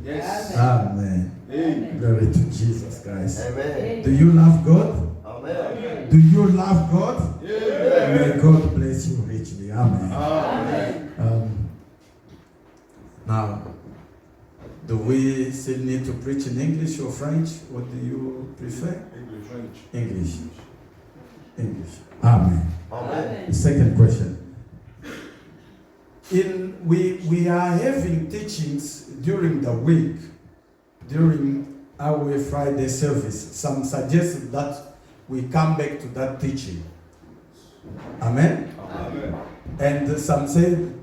Yes. Amen. Amen. Glory to Jesus Christ. Amen. Do you love God? Amen. Do you love God? Amen. May God bless you richly. Amen. Amen. Now, do we still need to preach in English or French? What do you prefer? English, French. English. English. Amen. Amen. The second question. We are having teachings during the week, during our Friday service. Some suggested that we come back to that teaching. Amen? Amen. And some said,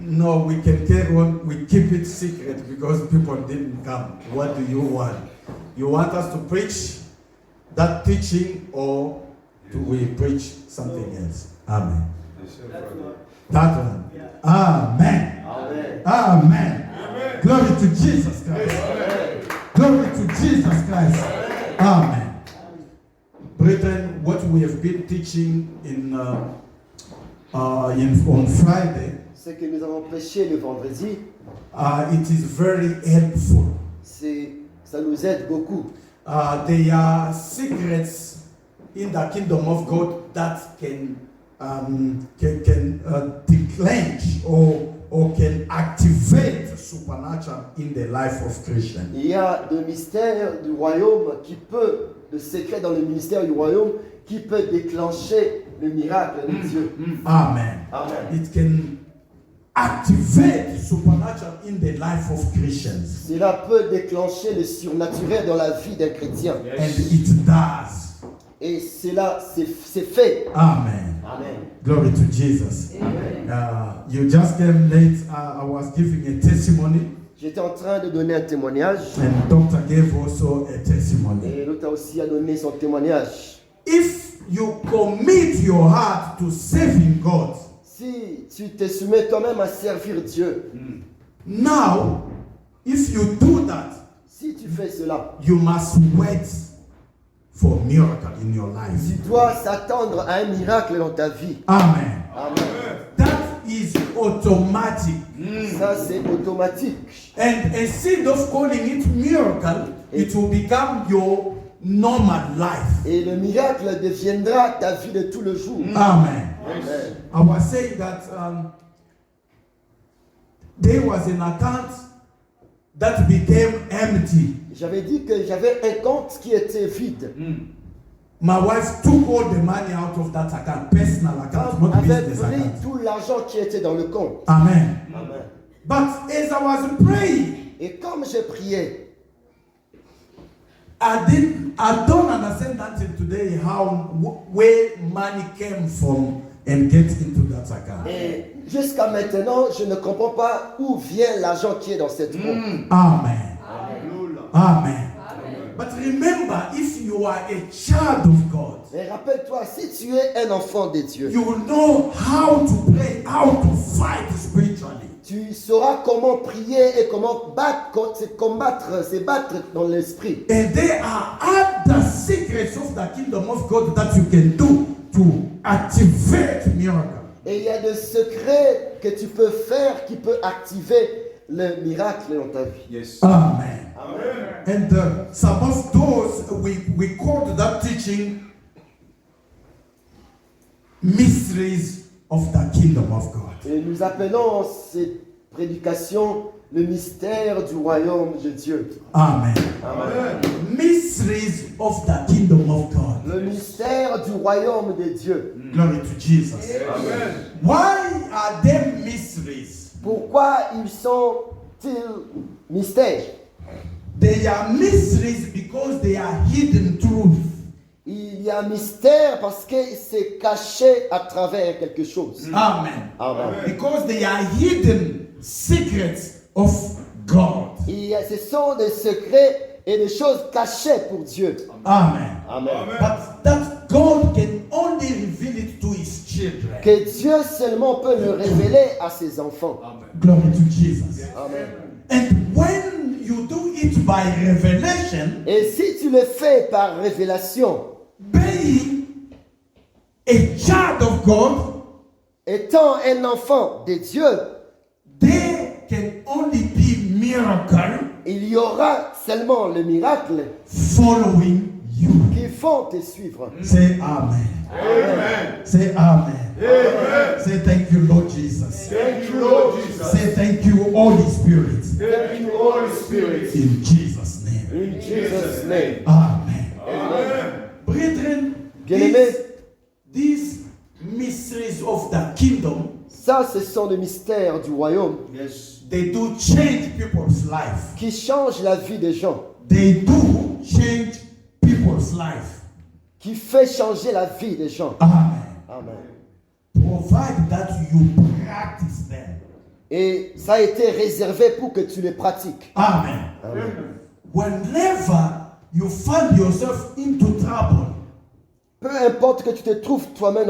no, we can carry on, we keep it secret because people didn't come. What do you want? You want us to preach that teaching or do we preach something else? Amen. That one. Amen. Amen. Amen. Amen. Glory to Jesus Christ. Amen. Glory to Jesus Christ. Amen. Brethren, what we have been teaching on Friday, Ce que nous avons prêché le vendredi, it is very helpful. ça nous aide beaucoup. There are secrets in the kingdom of God that can declench or can activate supernatural in the life of Christian. Il y a des mystères du royaume le secret dans le ministère du royaume qui peut déclencher le miracle de Dieu. Amen. Amen. It can activate supernatural in the life of Christians. Cela peut déclencher le surnaturel dans la vie d'un chrétien. And it does. Et cela, c'est fait. Amen. Amen. Glory to Jesus. Amen. You just came late. I was giving a testimony, J'étais en train de donner un témoignage. and Doctor gave also a testimony. Et l'autre aussi a donné son témoignage. If you commit your heart to serving God, Si tu te soumets toi-même à servir Dieu, now, if you do that, si tu fais cela, you must wait for miracle in your life. tu dois s'attendre à un miracle dans ta vie. Amen. Amen. That is automatic. Ça, c'est automatique. And instead of calling it miracle, it will become your normal life. Et le miracle deviendra ta vie de tous les jours. Amen. Amen. I was saying that there was an account that became empty. J'avais dit que j'avais un compte qui était vide. My wife took all the money out of that account, personal account, not Avait business pris account. tout l'argent qui était dans le compte. Amen. Amen. But as I was praying, Et comme je priais, I don't understand until today where money came from and get into that account. et jusqu'à maintenant, je ne comprends pas où vient l'argent qui est dans cette compte. Amen. Hallelujah. Amen. But remember, if you are a child of God, Mais rappelle-toi, si tu es un enfant de Dieu, you will know how to pray, how to fight spiritually. tu sauras comment prier et comment se battre dans l'esprit. And there are other secrets of the kingdom of God that you can do to activate miracle. Et il y a des secrets que tu peux faire qui peut activer le miracle dans ta vie. Yes. Amen. Amen. And some of those, we called that teaching mysteries of the kingdom of God. Et nous appelons cette prédication le mystère du royaume de Dieu. Amen. Amen. Mysteries of the kingdom of God. Le mystère du royaume de Dieu. Glory to Jesus. Amen. Why are they mysteries? Pourquoi ils sont-ils mystères? They are mysteries because they are hidden truth. Il y a mystère parce que c'est caché à travers quelque chose. Amen. Amen. Because they are hidden secrets of God. Ce sont des secrets et des choses cachées pour Dieu. Amen. Amen. But that God can only reveal it to his children. Que Dieu seulement peut le révéler à ses enfants. Glory to Jesus. Amen. And when you do it by revelation, Et si tu le fais par révélation, being a child of God, étant un enfant de Dieu, there can only be miracle il y aura seulement le miracle following you. qui vont te suivre. Say amen. Amen. Say amen. Amen. Say thank you, Lord Jesus. Thank you, Lord Jesus. Say thank you, Holy Spirit. Thank you, Holy Spirit. In Jesus' name. In Jesus' name. Amen. Amen. Brethren, Bien-aimés, these mysteries of the kingdom, ça, ce sont les mystères du royaume Yes. they do change people's life. qui changent la vie des gens, They do change people's life. qui fait changer la vie des gens. Amen. Amen. Provide that you practice them. Et ça a été réservé pour que tu les pratiques. Amen. Amen. Whenever you find yourself into trouble, Peu importe que tu te trouves toi-même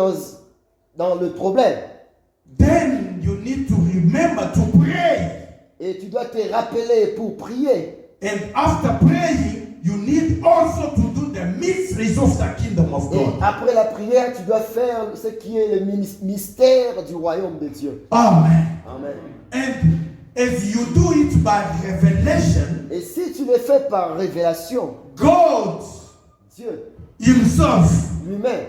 dans le problème, then you need to remember to pray. et tu dois te rappeler pour prier. And after praying, you need also to do the mysteries of the kingdom of Et God. après la prière, tu dois faire ce qui est le mystère du royaume de Dieu. Amen. Amen. And as you do it by revelation, Et si tu le fais par révélation, God Dieu Himself lui-même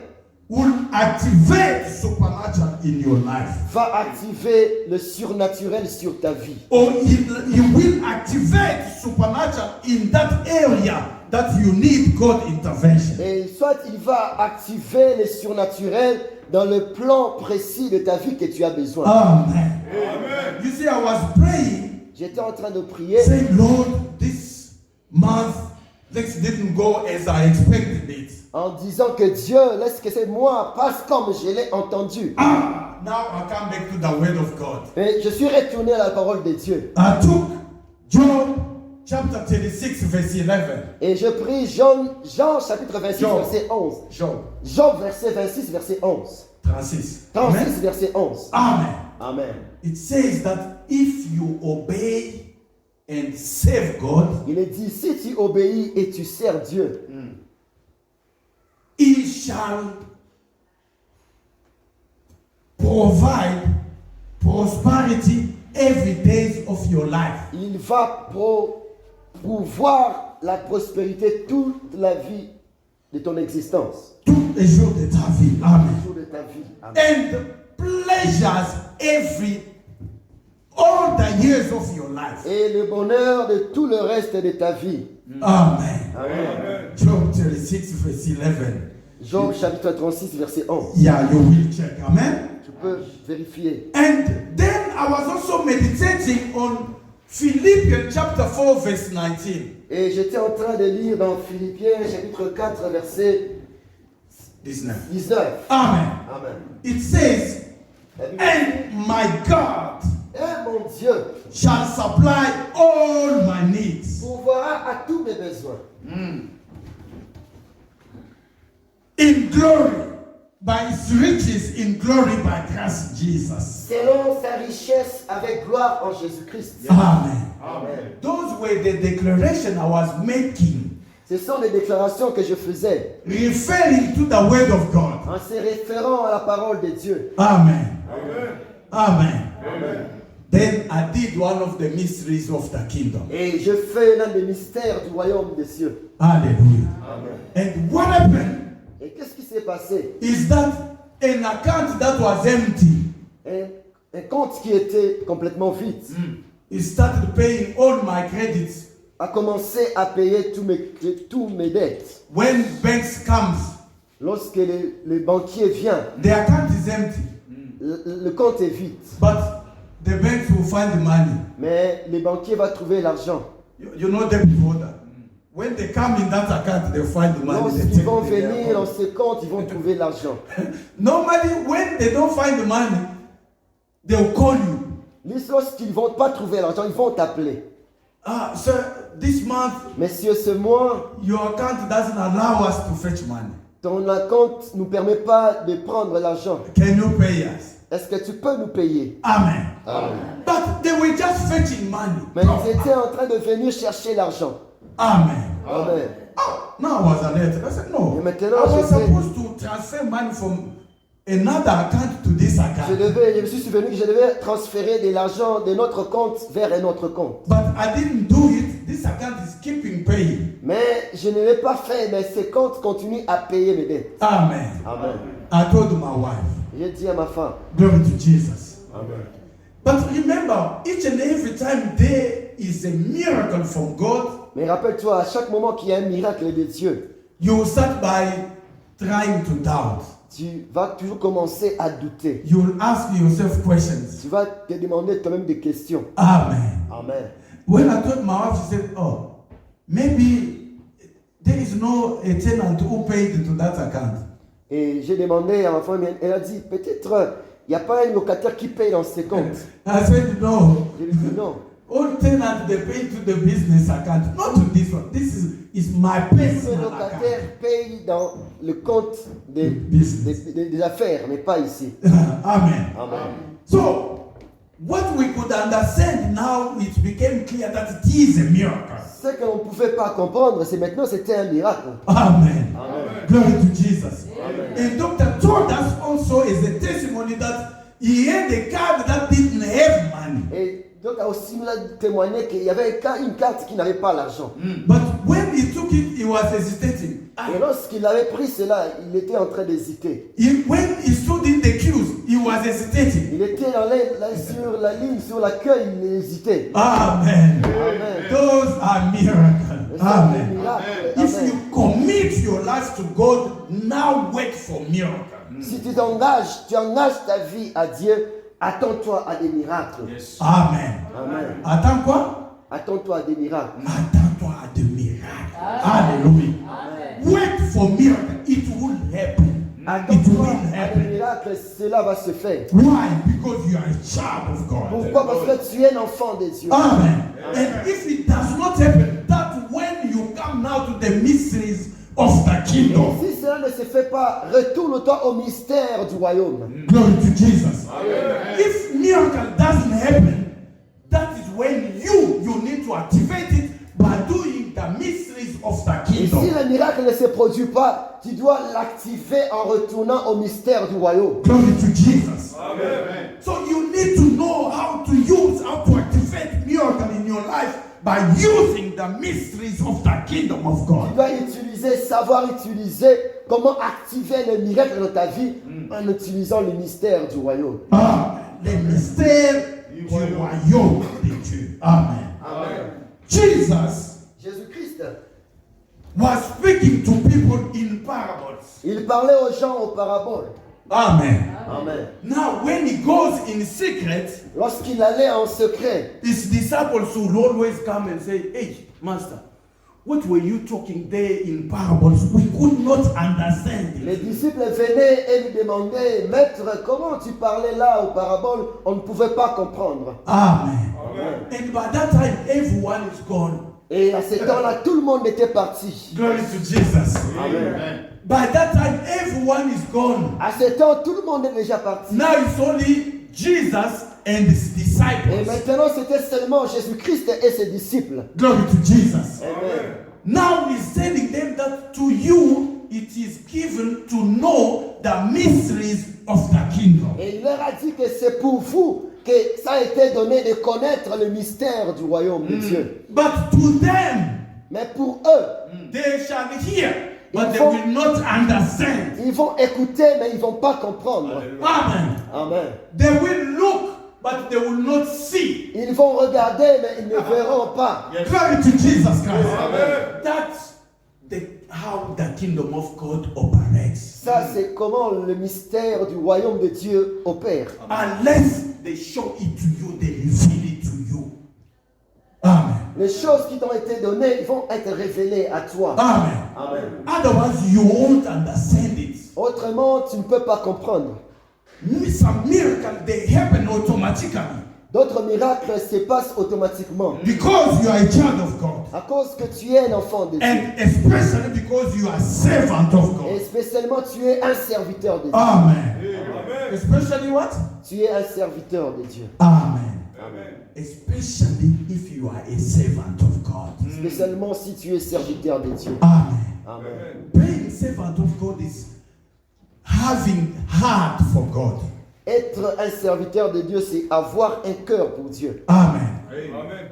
will activate supernatural in your life. va activer le surnaturel sur ta vie. Or he will activate supernatural in that area that you need God intervention. Et soit il va activer le surnaturel dans le plan précis de ta vie que tu as besoin. Amen. Amen. You see, I was praying, J'étais en train de prier. saying, Lord, this month things didn't go as I expected it. En disant que Dieu laisse que ces mois passent comme je l'ai entendu. Now I come back to the word of God. Et je suis retourné à la parole de Dieu. I took Job chapter 36 verse 11. Et je prie Jean chapitre 26 Job. verset 11. Job Job verset 26 verset 11. 36. 36 Amen. verset 11. Amen. Amen. It says that if you obey and serve God, Il est dit, si tu obéis et tu sers Dieu, He shall provide prosperity every day of your life. il va pouvoir la prospérité toute la vie de ton existence. Tous les jours de ta vie. Amen. Tout de ta vie. Amen. And pleasures all the years of your life. Et le bonheur de tout le reste de ta vie. Amen. Amen. Job 36 verse 11. Job chapitre 36 verset 11. Yeah, you will check. Amen. Tu peux vérifier. And then I was also meditating on Philippians chapter 4 verse 19. Et j'étais en train de lire dans Philippiens chapitre 4 verset 19. 19. Amen. Amen. It says, La Bible dit, and my God et mon Dieu shall supply all my needs pourvoira à tous mes besoins in glory by his riches in glory by Christ Jesus. selon sa richesse avec gloire en Jésus-Christ. Amen. Amen. Those were the declaration I was making, Ce sont les déclarations que je faisais referring to the word of God. en se référant à la parole de Dieu. Amen. Amen. Amen. Amen. Then I did one of the mysteries of the kingdom. Et je fais l'un des mystères du royaume des cieux. Hallelujah. Amen. And what happened Et qu'est-ce qui s'est passé? is that an account that was empty, Un compte qui était complètement vide he started paying all my credits. a commencé à payer tous mes dettes. When banks comes, Lorsque le banquier vient, the account is empty, le compte est vide. but the banks will find the money. Mais le banquier va trouver l'argent. You know them before that. When they come in that account, they find the money. They Lorsqu'ils take vont it in their venir dans account. ce compte, ils vont trouver l'argent. Normally, when they don't find the money, they'll call you. Lorsqu'ils ne vont pas trouver l'argent, ils vont t'appeler. Sir, this month Messieurs, ce mois, your account doesn't allow us to fetch money. ton compte ne nous permet pas de prendre l'argent. Can you pay us? Est-ce que tu peux nous payer? Amen. Amen. But they were just fetching money. Mais ils étaient en train de venir chercher l'argent. Amen. Amen. Now I was alert. I said, no. Et maintenant, I was je sais. supposed to transfer money from another account to this account. Je me suis souvenu que je devais transférer de l'argent de notre compte vers un autre compte. But I didn't do it. This account is keeping paying. Mais je ne l'ai pas fait, mais ce compte continue à payer mes dettes. Amen. Amen. I told my wife, J'ai dit à ma femme. glory to Jesus. Amen. But remember, each and every time there is a miracle from God, Mais rappelle-toi, à chaque moment qu'il y a un miracle de Dieu, you will start by trying to doubt. tu vas toujours commencer à douter. You will ask yourself questions. Tu vas te demander toi-même des questions. Amen. Amen. When I told my wife, she said, oh, maybe there is no a tenant who paid to that account. Et j'ai demandé à ma femme, elle a dit, peut-être il n'y a pas un locataire qui paye dans ses comptes. I said, no. Je lui ai dit non. All tenants, they pay to the business account, not to this one. This is my Tous les personal account. locataires payent dans le compte des, Business. des affaires, mais pas ici. Amen. Amen. So, what we could understand now, it became clear that it is a miracle. Ce que l'on ne pouvait pas comprendre, c'est maintenant c'était un miracle. Amen. Amen. Glory to Jesus. Amen. And Dr. told us also as a testimony that he had a card that didn't have money. Et donc a aussi nous a témoigné qu'il y avait une carte qui n'avait pas l'argent. But when he took it, he was hesitating. Et lorsqu'il avait pris cela, il était en train d'hésiter. When he stood in the queues, he was hesitating. Il était sur la ligne, sur l'accueil, il hésitait. Amen. Amen. Those are miracles. C'est un Amen. miracle. If Amen. you commit your life to God, now wait for miracle. Si tu t'engages, tu engages ta vie à Dieu, attends-toi à des miracles. Amen. Amen. Attends quoi? Attends-toi à des miracles. Attends-toi à des miracles. Alléluia. Wait for miracle. It will happen. It Attends-toi will à des happen. miracles, cela va se faire. Why? Because you are a child of God. Pourquoi? Parce que tu es un enfant de Dieu. Amen. And if it does not happen, that when you come now to the mysteries of the kingdom. Et si cela ne se fait pas, retourne-toi au mystère du royaume. Glory to Jesus. If miracle doesn't happen, that is when you need to activate it by doing the mysteries of the Et si kingdom. le miracle ne se produit pas, tu dois l'activer en retournant au mystère du royaume. Glory to Jesus. Amen. So you need to know how to activate miracle in your life by using the mysteries of the kingdom of Tu God. dois savoir utiliser comment activer le miracle dans ta vie en utilisant le mystère du royaume. Les mystères du royaume de Dieu. Amen. Amen. Jesus Jésus-Christ, was speaking to people in parables. il parlait aux gens aux paraboles. Amen. Amen. Now, when he goes in secret, Lorsqu'il allait en secret, his disciples would always come and say, hey, Master, what were you talking there in parables? We could not understand les it. disciples venaient et lui demandaient, Maître, comment tu parlais là aux paraboles? On ne pouvait pas comprendre. Amen. Amen. And by that time, everyone is gone. Et à ce temps-là, tout le monde était parti. Glory to Jesus. Amen. By that time, everyone is gone. À ce temps, tout le monde est déjà parti. Now it's only Jesus and his Et disciples. maintenant, c'était seulement Jésus-Christ et ses disciples. Glory to Jesus. Amen. Now he's telling them that to you it is given to know the mysteries of the kingdom. Et il leur a dit que c'est pour vous que ça a été donné de connaître le mystère du royaume de Dieu. But to them, Mais pour eux, they shall hear, but they will not understand. ils vont écouter, mais ils ne vont pas comprendre. Amen. Amen. They will look, but they will not see. Ils vont regarder, mais ils ne verront pas. Glory to Jesus Christ. Amen. That's how the kingdom of God operates. Ça, c'est comment le mystère du royaume de Dieu opère. Unless they show it to you, they reveal it to you. Amen. Les choses qui t'ont été données, ils vont être révélées à toi. Amen. Amen. Otherwise, you won't understand it. Autrement, tu ne peux pas comprendre. Some miracles, they happen automatically. D'autres miracles se passent automatiquement. Because you are a child of God. À cause que tu es un enfant de Dieu. And especially because you are a servant of Et God. spécialement, tu es un serviteur de Dieu. Amen. Amen. Especially what? Tu es un serviteur de Dieu. Amen. Amen. Especially if you are a servant of God. Spécialement si tu es serviteur de Dieu. Amen. Amen. Being servant of God is having heart for God. Être un serviteur de Dieu, c'est avoir un cœur pour Dieu. Amen. Amen.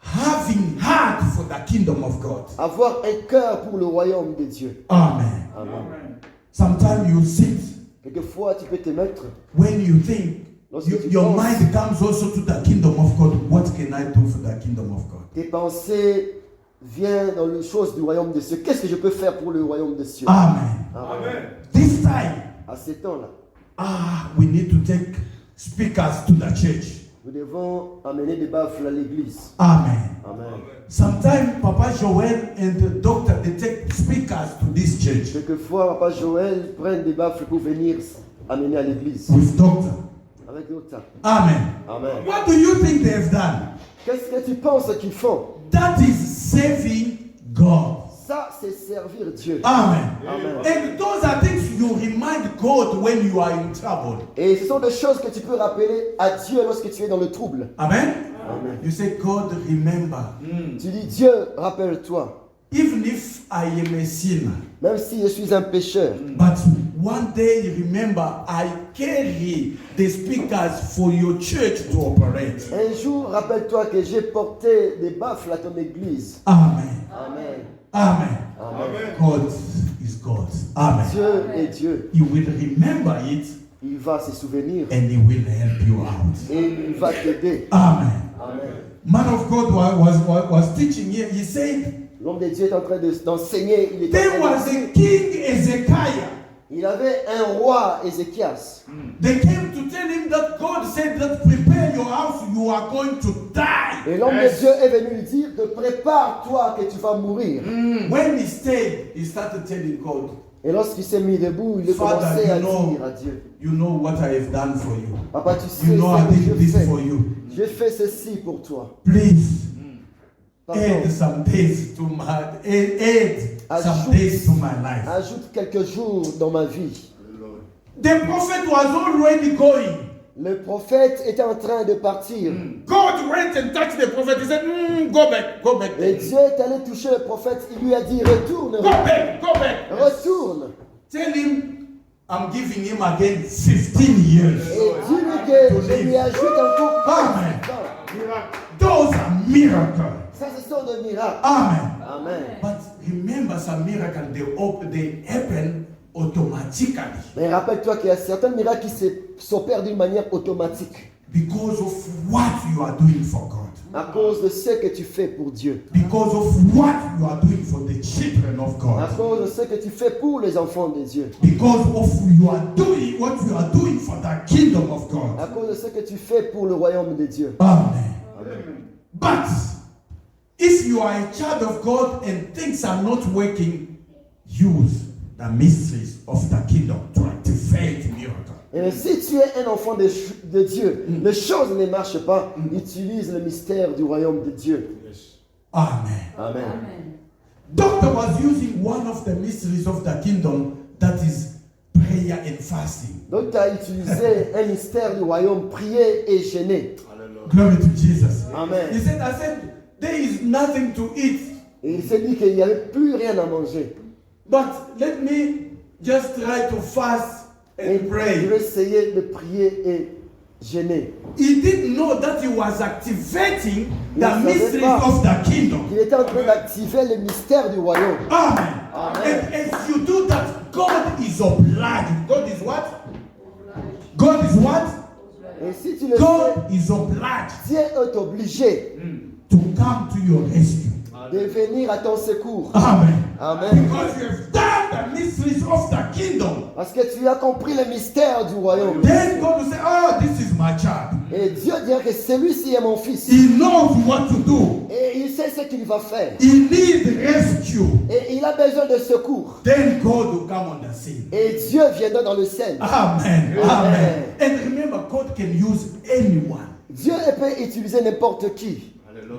Having heart for the kingdom of God. Avoir un cœur pour le royaume de Dieu. Amen. Amen. Amen. Sometimes you sit Quelquefois, tu peux te mettre, when you think lorsque tu your penses, mind comes also to the kingdom of God. What can I do for the kingdom of God? tes pensées viennent dans les choses du royaume de Dieu. Qu'est-ce que je peux faire pour le royaume de Dieu? Amen. Amen. This time, À ces temps-là, we need to take speakers to the church. nous devons amener des baffles à l'église. Amen. Amen. Sometimes Papa Joel and the doctor, they take speakers to this church Quelquefois, Papa Joël prend des baffles pour venir amener à l'église. with doctor. Avec d'autres. Amen. Amen. What do you think they've done? Qu'est-ce que tu penses qu'ils font? That is saving God. Ça, c'est servir Dieu. Amen. Amen. And those are things you remind God when you are in trouble. Et ce sont des choses que tu peux rappeler à Dieu lorsque tu es dans le trouble. Amen. Amen. You say, God, remember. Tu dis, Dieu, rappelle-toi. Even if I am a sinner, Même si je suis un pécheur, but one day remember I carry the speakers for your church to operate. un jour, rappelle-toi que j'ai porté des baffles à ton église. Amen. Amen. Amen. Amen. God is God. Amen. Dieu est Dieu. You will remember it Il va se souvenir and He will help you out. et il va t'aider. Amen. Amen. Man of God was teaching here. He said, L'homme de Dieu est en train d'enseigner. Il, est en there train was de- a king Ezekiah. il avait un roi, Ézéchias. They came to tell him that God said that prepare your house, you are going to die. Et l'homme de Dieu est venu lui dire que prépare-toi que tu vas mourir. When he stayed, he started telling God, Et lorsqu'il s'est mis debout, il a Father, commencé à you know- dire à Dieu, you know what I have done for you. Papa, tu sais You know I ce que did je this fais. for you. Je fais ceci pour toi. Please Pardon. add some days to my add some days to my life. Ajoute quelques jours dans ma vie. The prophet was already going. Le prophète était en train de partir. God went and touched the prophet. He said, go back, go back. Et Dieu est allé toucher le prophète. Il lui a dit, retourne, Go back, go back. retourne. Tell him I'm giving him again 15 years. Et dis-lui que je lui ajoute encore Amen. 15 ans. Miracle. Those are miracles. Ça, ce sont des miracles. Amen. Amen. But remember, some miracles they happen automatically Mais rappelle-toi qu'il y a certains miracles qui s'opèrent d'une manière automatique. because of what you are doing for God. À cause de ce que tu fais pour Dieu. Because of what you are doing for the children of À God. cause de ce que tu fais pour les enfants de Dieu. Because of you are doing what you are doing for the kingdom of À God. cause de ce que tu fais pour le royaume de Dieu. Amen. But if you are a child of God and things are not working, use the mysteries of the kingdom to activate miracles. Et si tu es un enfant de Dieu, les choses ne marchent pas, utilise le mystère du royaume de Dieu. Amen. Amen. Doctor was using one of the mysteries of the kingdom, that is prayer and fasting. Donc tu as utilisé un mystère du royaume, prier et jeûner. Glory to Jesus. Amen. He said, I said, there is nothing to eat, Et il s'est dit qu'il n'y avait plus rien à manger. but let me just try to fast Et and il pray. veut essayer de prier et jeûner. He didn't know that he was activating Il the ne savait mysteries pas. of the kingdom. Il était en train d'activer le mystère du royaume. Amen. Amen. And as you do that, God is obliged. God is what? God is what? Et si tu le fais, God is obliged Dieu est obligé to come to your rescue. de venir à ton secours. Amen. Amen. Because you have done the mysteries of the kingdom. Parce que tu as compris le mystère du royaume. Then God will say, oh, this is my child. Et Dieu dira que celui-ci est mon fils. He knows what to do. Et il sait ce qu'il va faire. He needs rescue. Et il a besoin de secours. Then God will come on the scene. Et Dieu viendra dans le scène. Amen. Amen. Amen. And remember, God can use anyone. Dieu peut utiliser n'importe qui.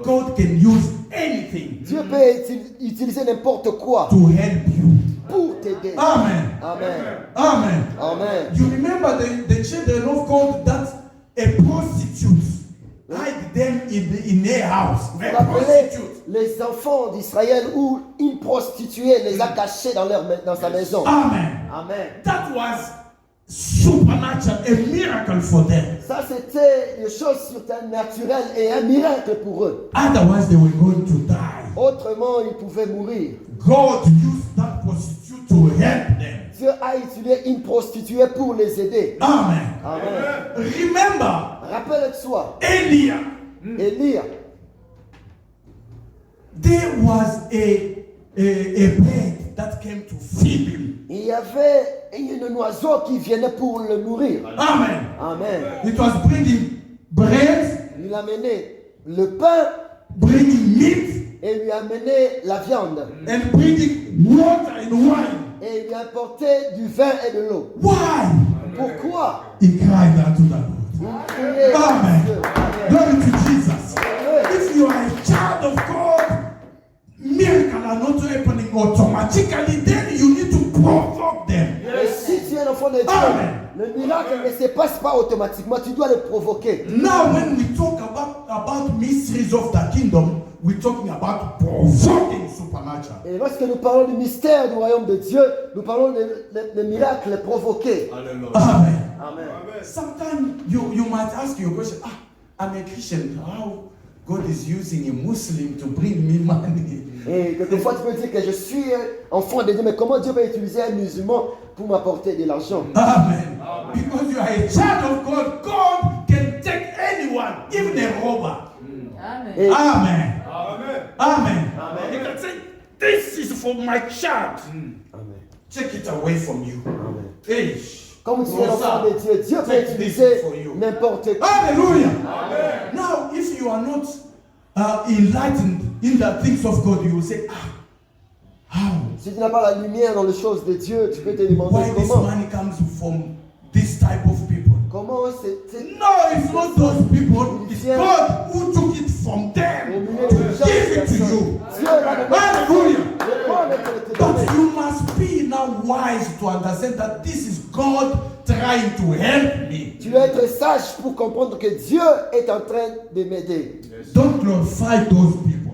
God can use anything Dieu peut utiliser n'importe quoi to help you. pour t'aider. Amen. Amen. Amen. Amen. You remember the children of God that a prostitute hide them in their house. Vous A rappelez prostitute. les enfants d'Israël où une prostituée les a cachés dans sa maison. Amen. Amen. That was supernatural, a miracle for them. Ça, c'était des choses surnaturelles et un miracle pour eux. Otherwise, they were going to die. Autrement, ils pouvaient mourir. God used that prostitute to help them. Dieu a utilisé une prostituée pour les aider. Amen. Amen. Remember, Rappelle-toi, earlier, Élie, there was a bird that came to feed him. il y avait un oiseau qui venait pour le nourrir. Amen. Amen. It was bringing bread, Il amenait le pain bringing meat, et lui amenait la viande. and bringing water and wine. Et il lui apportait du vin et de l'eau. Why? Pourquoi? He cried out to the Lord. Il criait à Amen. Dieu. Amen. Glory to Jesus. Amen. If you are a child of God, miracles are not happening automatically. Then you need to provoke them. Et si tu es un enfant de Dieu, Amen. le miracle ne se passe pas automatiquement, tu dois le provoquer. Now, when we talk about mysteries of the kingdom, we're talking about provoking supernatural. Et lorsque nous parlons du mystère du royaume de Dieu, nous parlons de miracles provoqués. Amen. Amen. Sometimes you might ask your question, I'm a Christian, how God is using a Muslim to bring me money? Et quelquefois tu peux dire que je suis enfant de Dieu, mais comment Dieu va utiliser un musulman pour m'apporter de l'argent? Amen. Because you are a child of God, God can take anyone, even a robber. Amen. Et, Amen. Amen. Amen. Amen. He can say, this is for my child. Amen. Take it away from you. Amen. Hey. Comme tu es l'enfant de Dieu, Dieu peut Take this utiliser for you. n'importe qui. Hallelujah. Now, if you are not enlightened in the things of God, you will say, how? Si tu n'as pas la lumière dans les choses de Dieu, tu peux te demander Why this comment. money comes from this type of people? Comment c'est No, it's not those people. It's God who took it from au them milieu to de gens, give it to personnes. you. Dieu l'a donné. Hallelujah. Le prendre et te le But donner. you must be now wise to understand that this is God trying to help me. Tu dois être sage pour comprendre que Dieu est en train de m'aider. Don't glorify those people.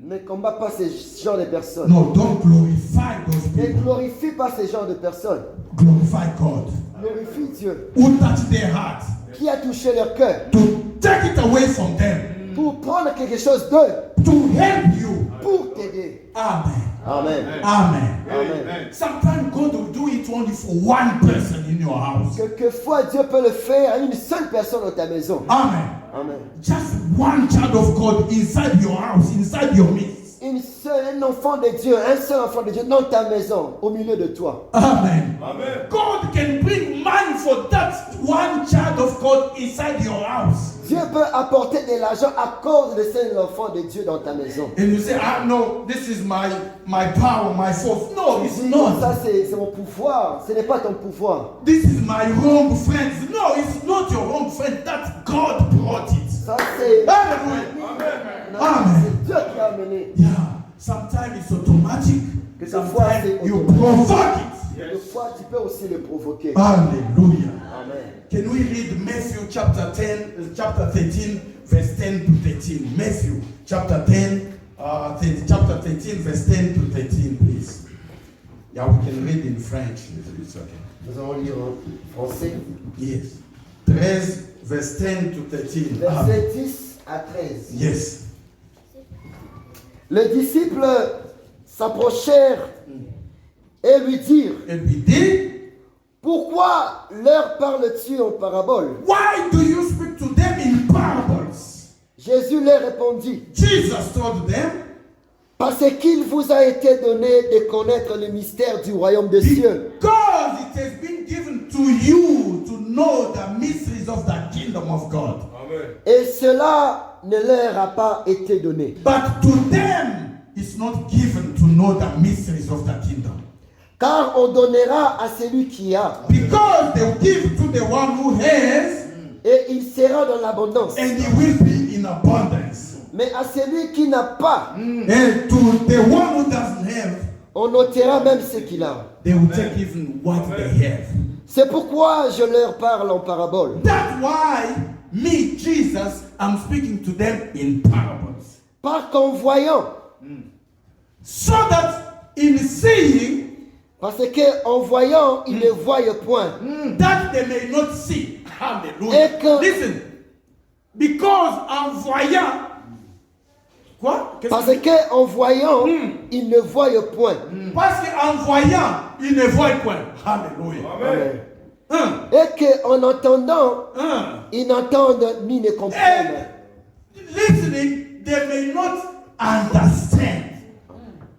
Ne combat pas ces genres de personnes. No, don't glorify those Ne people. glorifie pas ces genres de personnes. Glorify God. Glorifie Dieu Who touched their heart qui a touché leur cœur to take it away from them, pour prendre quelque chose d'eux, to help you. pour t'aider. Amen. Amen. Amen. Amen. Sometimes God will do it only for one person in your house. Quelquefois, Dieu peut le faire à une seule personne dans ta maison. Amen. Amen. Just one child of God inside your house, inside your midst. Un enfant de Dieu, un seul enfant de Dieu dans ta maison, au milieu de toi. Amen. Amen. God can bring money for that one child of God inside your house. Dieu peut apporter de l'argent à cause de cet enfant de Dieu dans ta maison. And you say, no, this is my power, my force. No, it's not. Ça, c'est mon pouvoir. Ce n'est pas ton pouvoir. This is my wrong friends. No, it's not your wrong friend. That's God brought it. Ça, c'est Hallelujah. Non, Amen. c'est Dieu qui a amené. Yeah. Sometimes it's automatic. Quelquefois, c'est Sometimes you automatique. provoke it. Quelquefois, tu peux aussi le provoquer. Hallelujah. Amen. Can we read Matthew chapter 13, verse 10 to 13? Matthew chapter 10, chapter 13, verse 10 to 13, please. Yeah, we can read in French. It's okay. Nous allons lire en français. Yes. 13, verse 10 to 13. Verset 10 à 13. Yes. Les disciples s'approchèrent et lui dirent, And we did. pourquoi leur parles-tu en parabole? Why do you speak to them in parables? Jésus leur répondit, Jesus told them, parce qu'il vous a été donné de connaître le mystère du royaume des cieux. because it has been given to you to know the mysteries of the kingdom of God. Amen. Et cela ne leur a pas été donné. But to them, it's not given to know the mysteries of the kingdom. Car on donnera à celui qui a, Because they will give to the one who has, et il sera dans l'abondance. and he will be in abundance. Mais à celui qui n'a pas, And to the one who doesn't have, on ôtera même ce qu'il a. they will take even what they have. C'est pourquoi je leur parle en parabole. That's why me, Jesus, I'm speaking to them in parables. Par qu'en voyant, So that in seeing, Parce qu'en voyant, ils ne voient point. That they may not see. Hallelujah. Et que- Listen. Because en voyant. Quoi? Qu'est-ce Parce que- qu'en voyant, ils ne voient point. Parce qu'en voyant, ils ne voient point. Hallelujah. Amen. Et qu'en entendant, Hein. ils n'entendent ni ne comprennent. And listening, they may not understand.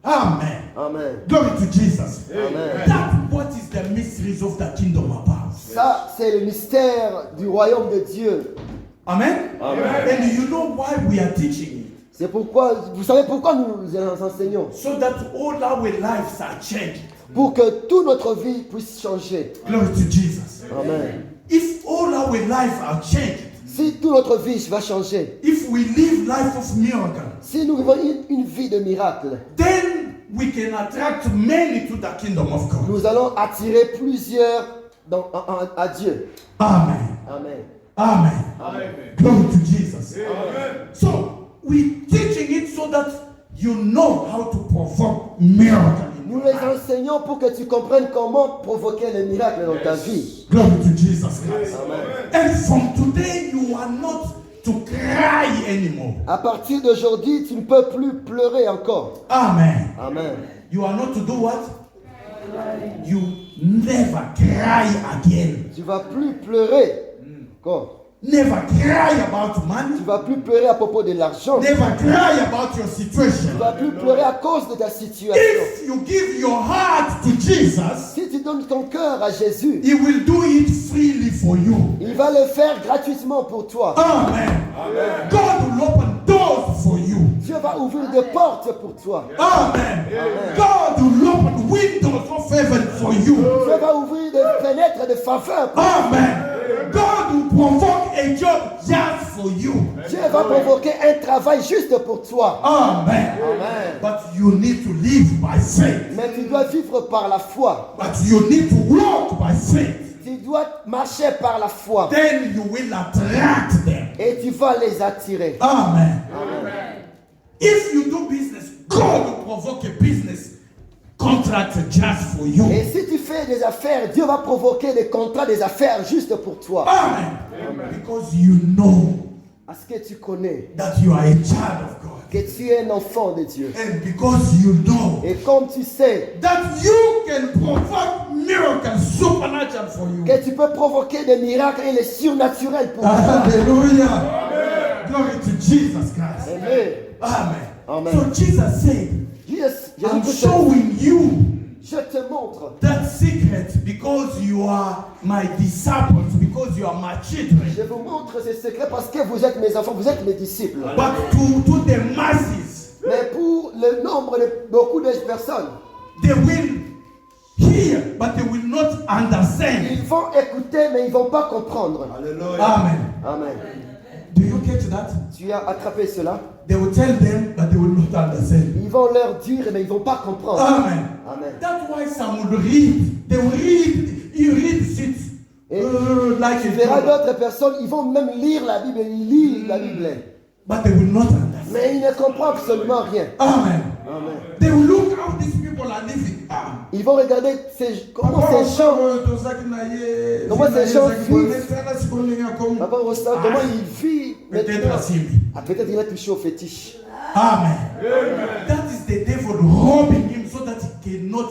Amen. Amen. Glory to Jesus. Amen. That's what is the mysteries of the kingdom about. Ça, c'est le mystère du royaume de Dieu. Amen. Amen. And you know why we are teaching it? C'est pourquoi, vous savez pourquoi nous enseignons? So that all our lives are changed. Pour que toute notre vie puisse changer. Glory to Jesus. Amen. If all our lives are changed, Si toute notre vie va changer, if we live life of miracle, si nous vivons une vie de miracle, then we can attract many to the kingdom of God. nous allons attirer plusieurs à Dieu. Amen. Amen. Amen. Amen. Glory to Jesus. Amen. So we teaching it so that you know how to perform miracle. in Nous your les life. enseignons pour que tu comprennes comment provoquer le miracle dans ta vie. Glory to Jesus Christ. Amen. And from today you are not to cry anymore. À partir d'aujourd'hui, tu ne peux plus pleurer encore. Amen. Amen. You are not to do what? You never cry again. Tu vas plus pleurer encore. Never cry about Tu money. vas plus pleurer à propos de l'argent. Tu Never cry about your situation. vas plus pleurer à cause de ta situation. If you give your heart to Jesus, Si tu donnes ton cœur à Jésus, He will do it freely for you. il va le faire gratuitement pour toi. Amen. God will open doors for you. Dieu va ouvrir des portes pour toi. Amen. God will open windows of heaven for you. Dieu va ouvrir des fenêtres de faveur pour toi. Amen. God will provoke a job just for you. Dieu va provoquer un travail juste pour toi. Amen. Amen. But you need to live by faith. Mais tu dois vivre par la foi. But you need to walk by faith. Tu dois marcher par la foi. Then you will attract them. Et tu vas les attirer. Amen. If you do business, God will provoke a business contract just for you. Et si tu fais des affaires, Dieu va provoquer des contrats, des affaires juste pour toi. Amen. Because you know Parce que tu connais that you are a child of God. que tu es un enfant de Dieu. And because you know Et comme tu sais that you can provoke miracles supernatural for you. que tu peux provoquer des miracles et les surnaturels pour toi. Hallelujah. Glory to Jesus Christ. Amen. Amen. Amen. So Jesus said, Yes, I'm Jésus, showing you je te montre. that secret because you are my disciples, because you are my children. Je vous montre ce secret parce que vous êtes mes enfants, vous êtes mes disciples. But to the masses, Mais pour le nombre de beaucoup de personnes, they will hear, but they will not understand. ils vont écouter mais ils vont pas comprendre. Hallelujah. Amen. Amen. Do you catch that? Tu as attrapé cela. They will tell them, but they will not understand. Ils vont leur dire mais ils vont pas comprendre. Amen. Amen. That's why some will read. They will read. You read it Et like tu a verras Torah, d'autres personnes, ils vont même lire la Bible, ils lisent la Bible. but they will not understand. Mais ils ne comprennent absolument rien. Amen. Amen. They will look how these people are living. Ah. Ils vont regarder comment ces gens, comment ces gens vivent. Papa Rosta, comment ils vivent Peut-être maintenant. ainsi. Ah, peut-être il a touché au fétiche. Amen. That is the devil robbing him so that he cannot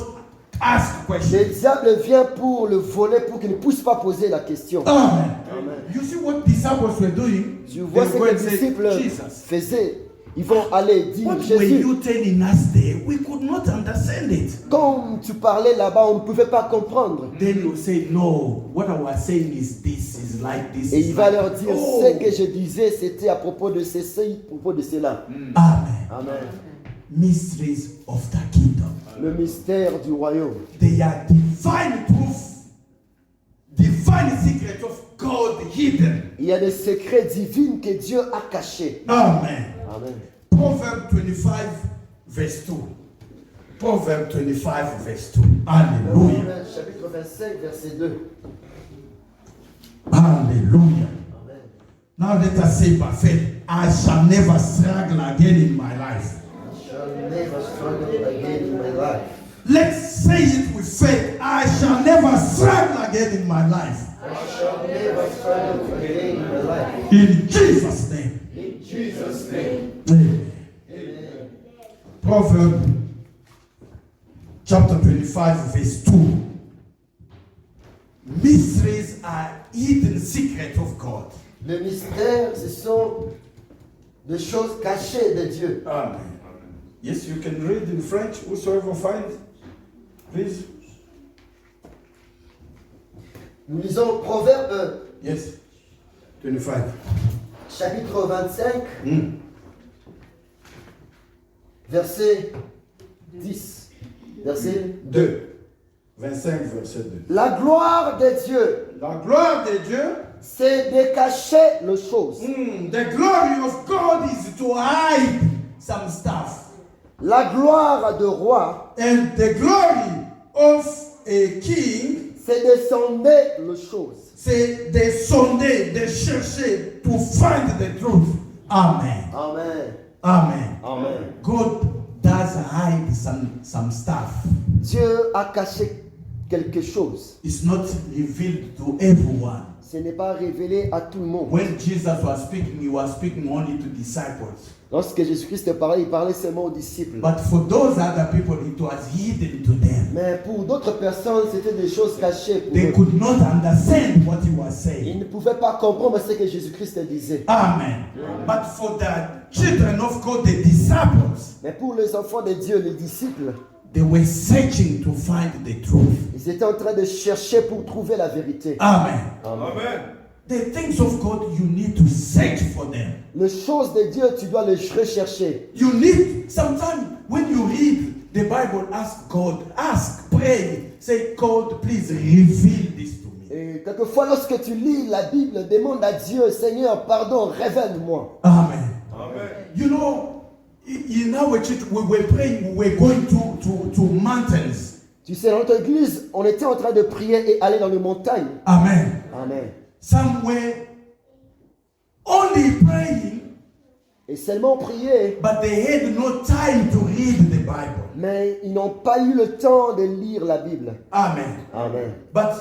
ask questions. Le diable vient pour le voler, pour qu'il ne puisse pas poser la question. Amen. Amen. You see what disciples were doing? Tu vois ce They que went les and disciples said, Jesus, faisaient. Ils vont aller dire, what were Jésus, you telling us there? We could not understand it. quand tu parlais là-bas, on ne pouvait pas comprendre. Then you say, no, what I was saying is this, is like this. Et is il va like leur dire, Oh. ce que je disais, c'était à propos de ceci, à propos de cela. Amen. Amen. Mysteries of the kingdom. Le mystère du royaume. They are divine proof, divine secret of God hidden. Il y a des secrets divins que Dieu a cachés. Amen. Amen. Proverbe 25, verse 2. Proverbe 25, verse 2. Hallelujah. Chapitre 25, verset 2. Hallelujah. Amen. Now let us say by faith, I shall never struggle again in my life. I shall never struggle again in my life. Let's say it with faith, I shall never struggle again in my life. I shall never struggle again in my life. In Jesus' name. In Jesus' name. Amen. Amen. Proverbs chapter 25, verse 2. Mysteries are hidden secrets of God. Le mystère, ce sont des choses cachées de Dieu. Amen. Yes, you can read in French, whosoever finds, please. Nous lisons Proverbe Yes, 25. chapitre 25, verset 10. Verset 2. 25, verset 2. La gloire de Dieu, La gloire de Dieu, c'est de cacher les choses. the glory of God is to hide some stuff. La gloire de roi, And the glory of a king, c'est de sonder les choses. c'est de sonder, de chercher, to find the truth. Amen. Amen. Amen. Amen. God does hide some stuff. Dieu a caché quelque chose. It's not revealed to everyone. Ce n'est pas révélé à tout le monde. When Jesus was speaking, he was speaking only to disciples. Lorsque Jésus-Christ parlait, il parlait seulement aux disciples. But for those other people, it was hidden to them. Mais pour d'autres personnes, c'était des choses cachées pour They eux. could not understand what he was Ils saying. ne pouvaient pas comprendre ce que Jésus-Christ disait. Amen. But for the children of God, the disciples, Mais pour les enfants de Dieu, les disciples, they were searching to find the truth. ils étaient en train de chercher pour trouver la vérité. Amen. Amen. The things of God, you need to search for them. Les choses de Dieu, tu dois les rechercher. You need, sometimes when you read the Bible, ask God, ask, pray, say, God, please reveal this to me. Et quelquefois, lorsque tu lis la Bible, demande à Dieu, Seigneur, pardon, révèle-moi. Amen. Amen. You know, in our church, we were praying, we were going to mountains. Tu sais, dans notre église, on était en train de prier et aller dans les montagnes. Amen. Amen. Some were only praying, Et seulement prier, but they had no time to read the Bible. mais ils n'ont pas eu le temps de lire la Bible. Amen. Amen. But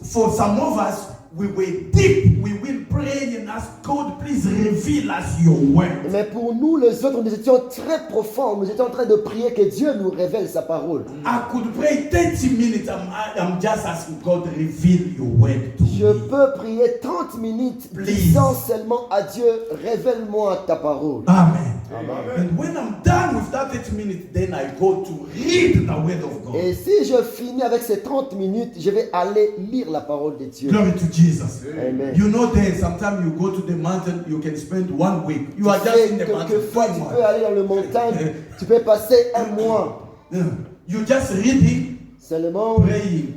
for some of us, we were deep. We will pray and ask God, please reveal us your word. Mais pour nous, les autres, nous étions très profonds. Nous étions en train de prier que Dieu nous révèle sa parole. I could pray 30 minutes. I'm just asking God, reveal your word to Je me. peux prier 30 minutes, Please. disant seulement à Dieu, révèle-moi ta parole. Amen. Amen. And when I'm done with that 30 minutes, then I go to read the word of God. Et si je finis avec ces 30 minutes, je vais aller lire la parole de Dieu. Glory to Jesus. Amen. You know, there sometimes you go to the mountain, you can spend 1 week. You are Tu just sais, in the mountain. quelquefois, doing tu what? peux aller dans le montagne, tu peux passer un mois Yeah. You just reading, seulement. praying,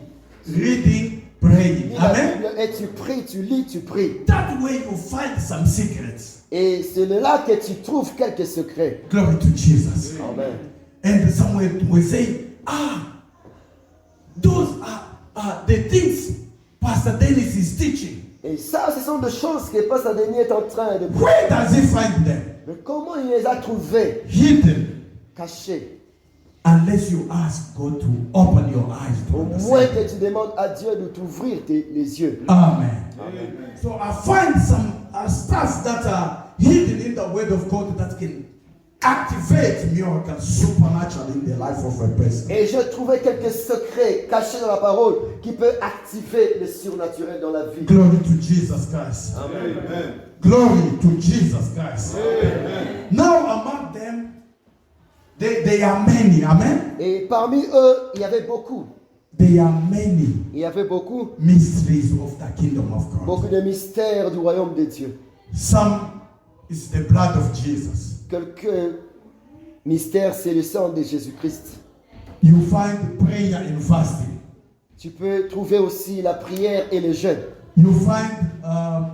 reading, praying. Lis la Amen. Bible et tu pries, tu lis, tu pries. That way you find some secrets. Et c'est là que tu trouves quelques secrets. Glory to Jesus. Amen. And somewhere we say, those are the things Pastor Dennis is teaching. Et ça, ce sont des choses que Pasteur Denis est en train de... Where does he find them? Mais comment il les a trouvées, Hidden. cachées? Unless you ask God to open your eyes to Au moins understand. que tu demandes à Dieu de t'ouvrir les yeux. Amen. So I find some stuff that are hidden in the Word of God that can activate miracles supernaturally in the life of a person. Et je trouvais quelques secrets cachés dans la parole qui peuvent activer le surnaturel dans la vie. Glory to Jesus Christ. Amen. Glory to Jesus Christ. Amen. Now among them, they are many. Amen. Et parmi eux, il y avait beaucoup. There are many Il y avait beaucoup. mysteries of the kingdom of God. Beaucoup de mystères du royaume de Dieu. Some is the blood of Jesus. Quelques mystères, c'est le sang de Jésus-Christ. You find prayer and fasting. Tu peux trouver aussi la prière et le jeûne. You find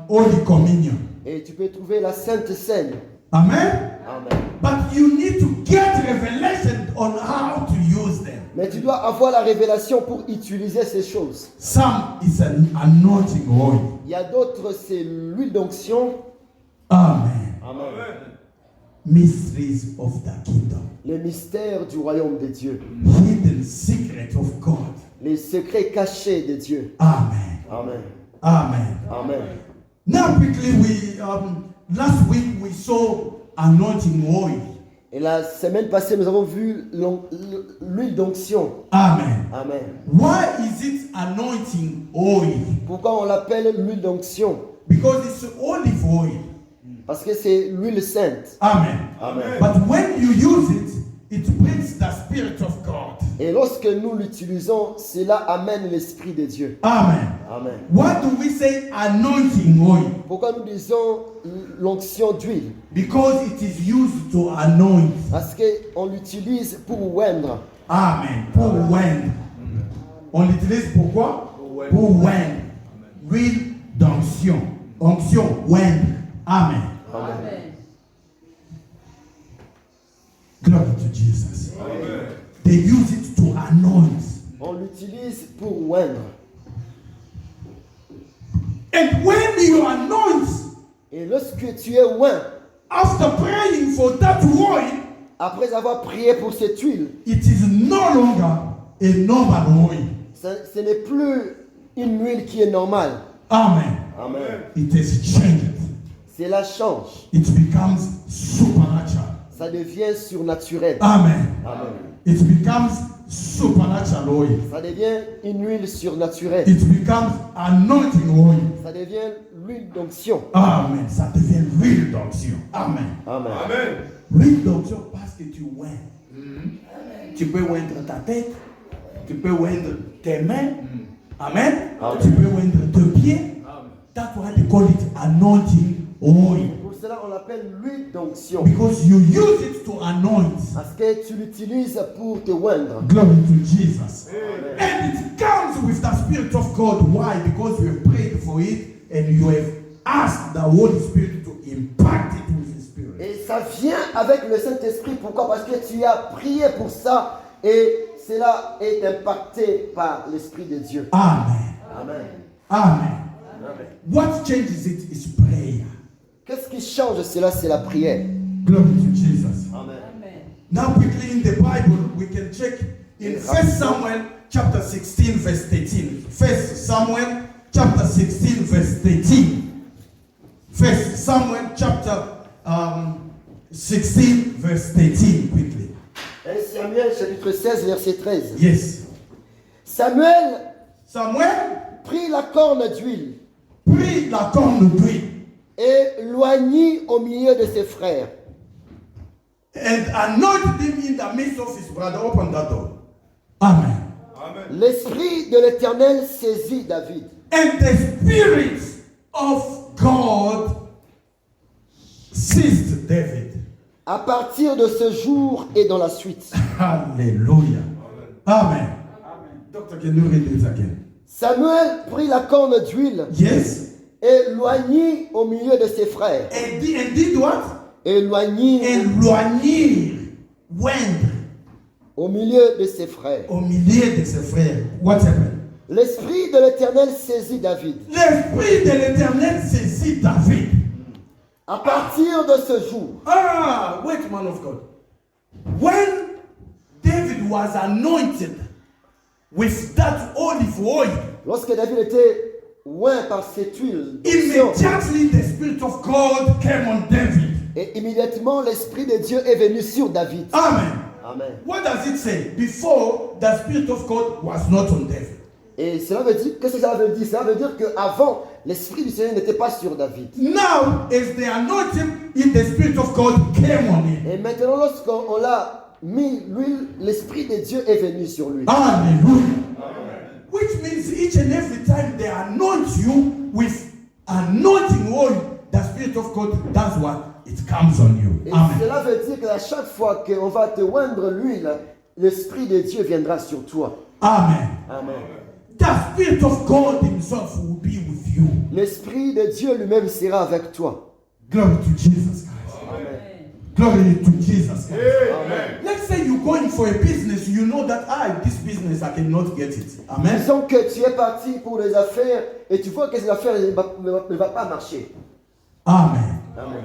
Holy Communion. Et tu peux trouver la Sainte Seine. Amen. Amen. But you need to get revelation on how to use them. Mais tu dois avoir la révélation pour utiliser ces choses. Some is an anointing oil. Il y a d'autres, c'est l'huile d'onction. Amen. Amen. mysteries of the kingdom, les mystères du royaume de Dieu, hidden secret of God. les secrets cachés de Dieu. Amen. Amen. Amen. Amen. Now quickly, last week we saw anointing oil. Et la semaine passée, nous avons vu l'huile d'onction. Amen. Amen. Why is it anointing oil? Pourquoi on l'appelle l'huile d'onction? Because it's olive oil. Parce que c'est l'huile sainte. Amen. Amen. But when you use it, it brings the Spirit of God. Et lorsque nous l'utilisons, cela amène l'Esprit de Dieu. Amen. Amen. Why do we say anointing oil? Pourquoi nous disons l'onction d'huile? Because it is used to anoint. Parce qu'on l'utilise pour oindre. Amen. Pour oindre. On l'utilise pourquoi? Pour oindre. Huile d'onction. Onction, oindre. Amen. Amen. Glory to Jesus. Amen. They use it to anoint. On l'utilise pour oindre. And when you anoint, Et lorsque tu es oint, after praying for that oil, après avoir prié pour cette huile, it is no longer a normal oil. ce n'est plus une huile qui est normale. Amen. Amen. It has changed. Cela change. It becomes supernatural. Ça devient surnaturel. Amen. Amen. It becomes supernatural oil. Ça devient une huile surnaturelle. It becomes anointing oil. Ça devient l'huile d'onction. Amen. Ça devient l'huile d'onction. Amen. Amen. Amen. L'huile d'onction parce que tu oins. Tu peux oindre ta tête. Tu peux oindre tes mains. Amen. Amen. Tu peux oindre tes pieds. That's why they call it anointing oil. Pour cela, on l'appelle l'huile d'onction. Because you use it to anoint. Parce que tu l'utilises pour te oindre. Glory to Jesus. Amen. And it comes with the Spirit of God. Why? Because you have prayed for it and you have asked the Holy Spirit to impact it with His Spirit. Et ça vient avec le Saint-Esprit. Pourquoi? Parce que tu as prié pour ça et cela est impacté par l'Esprit de Dieu. Amen. Amen. Amen. Amen. What changes it is prayer. Qu'est-ce qui change cela? C'est la prière. Glory to Jesus. Amen. Now quickly in the Bible, we can check in 1 Samuel chapter 16 verse 13. 1 Samuel chapter 16 verse 13. 1 Samuel chapter 16 verse 13 quickly. 1 Samuel chapitre 16 verset 13. Yes. Samuel Samuel prit la corne d'huile prit la corne d'huile et loignit au milieu de ses frères. and anointed him in the midst of his brother. Open that door. Amen. Amen. L'Esprit de l'Éternel saisit David. And the Spirit of God seized David. À partir de ce jour et dans la suite. Hallelujah. Amen. Doctor, can you read it again? Samuel prit la corne d'huile Yes. et loignit au milieu de ses frères. And did what? Et loignit Éloigner, oindre au milieu de ses frères. au milieu de ses frères. What happened? L'Esprit de l'Éternel saisit David. L'Esprit de l'Éternel saisit David. À partir de ce jour, Wait, man of God. When David was anointed with that olive oil, lorsque David était oint par cette huile d'onction, immediately the Spirit of God came on David. et immédiatement l'Esprit de Dieu est venu sur David. Amen. Amen. What does it say? Before, the Spirit of God was not on David. Et cela veut dire, qu'est-ce que ça veut dire? Cela veut dire qu'avant, l'Esprit du Seigneur n'était pas sur David. Now, as they anointed him, the Spirit of God came on him. Et maintenant, lorsqu'on l'a mis l'huile, l'Esprit de Dieu est venu sur lui. Hallelujah. Which means each and every time they anoint you with anointing oil, the Spirit of God does what? It comes on you. Et Amen. cela veut dire qu'à chaque fois qu'on va te oindre l'huile, l'Esprit de Dieu viendra sur toi. Amen. Amen. The Spirit of God Himself will be with you. L'Esprit de Dieu lui-même sera avec toi. Glory to Jesus Christ. Amen. Glory to Jesus Christ. Amen. Let's say you're going for a business, you know that this business I cannot get it. Amen. Disons que tu es parti pour des affaires et tu vois que ces affaires ne va pas marcher. Amen. Amen.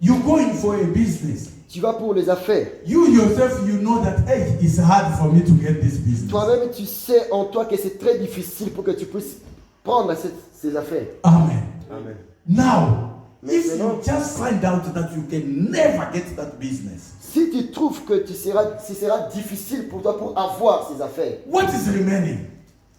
You're going for a business. Tu vas pour les affaires. You yourself, you know that, hey, it's hard for me to get this business. Toi-même, tu sais en toi que c'est très difficile pour que tu puisses prendre ces affaires. Amen. Amen. Now, if you Maintenant, just find out that you can never get that business, si tu trouves que ce sera difficile pour toi pour avoir ces affaires, what is remaining?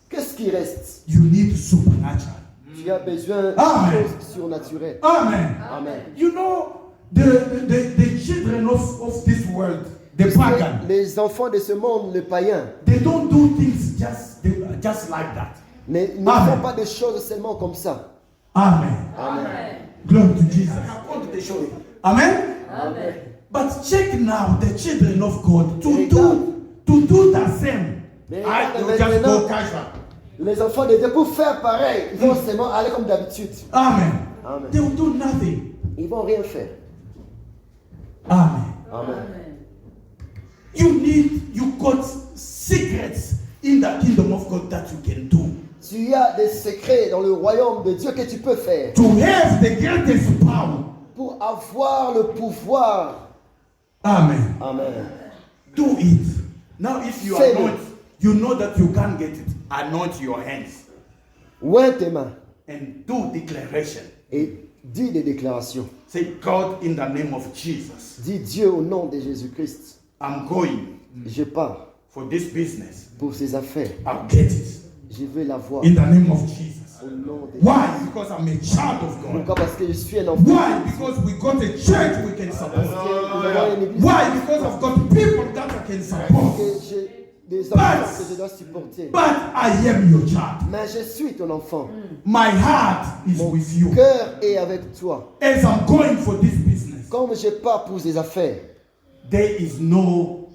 qu'est-ce qui reste? You need supernatural. Tu as besoin Amen. de choses surnaturelles. Amen. Amen. You know, the children of this world, the pagan, Les enfants de ce monde, les païens, they don't do things just like that. ne Amen. font pas des choses seulement comme ça. Amen. Amen. Glory to Jesus. Amen. Amen. But check now the children of God to Regarde. do the same. Mais I regarde will just maintenant. go casual. Les enfants de Dieu, pour faire pareil, ils vont seulement aller comme d'habitude. Amen. Amen. They will do nothing. Ils vont rien faire. Amen. Amen. You got secrets in the kingdom of God that you can do. Tu as des secrets dans le royaume de Dieu que tu peux faire To have the greatest power. pour avoir le pouvoir. Amen. Amen. Do it. Now if you Fais-le. anoint, you know that you can't get it. Anoint your hands Oins tes mains and do declaration. et dis des déclarations. Say, God, in the name of Jesus, Dis Dieu au nom de Jésus-Christ. I'm going Je pars for this business. pour ces affaires. I'll get it. Je vais l'avoir In the name of Jesus. au nom de Why? Because I'm a child of God. Pourquoi? Parce que je suis un enfant. Why? Because we got a church we can Parce support. que nous avons une église. Why? Because I've got people that I can Que support. j'ai des enfants que je dois supporter. But I am your child. Mais je suis ton enfant. My heart is Mon with you. cœur est avec toi. As I'm going for this business, Comme je pars pour ces affaires, there is no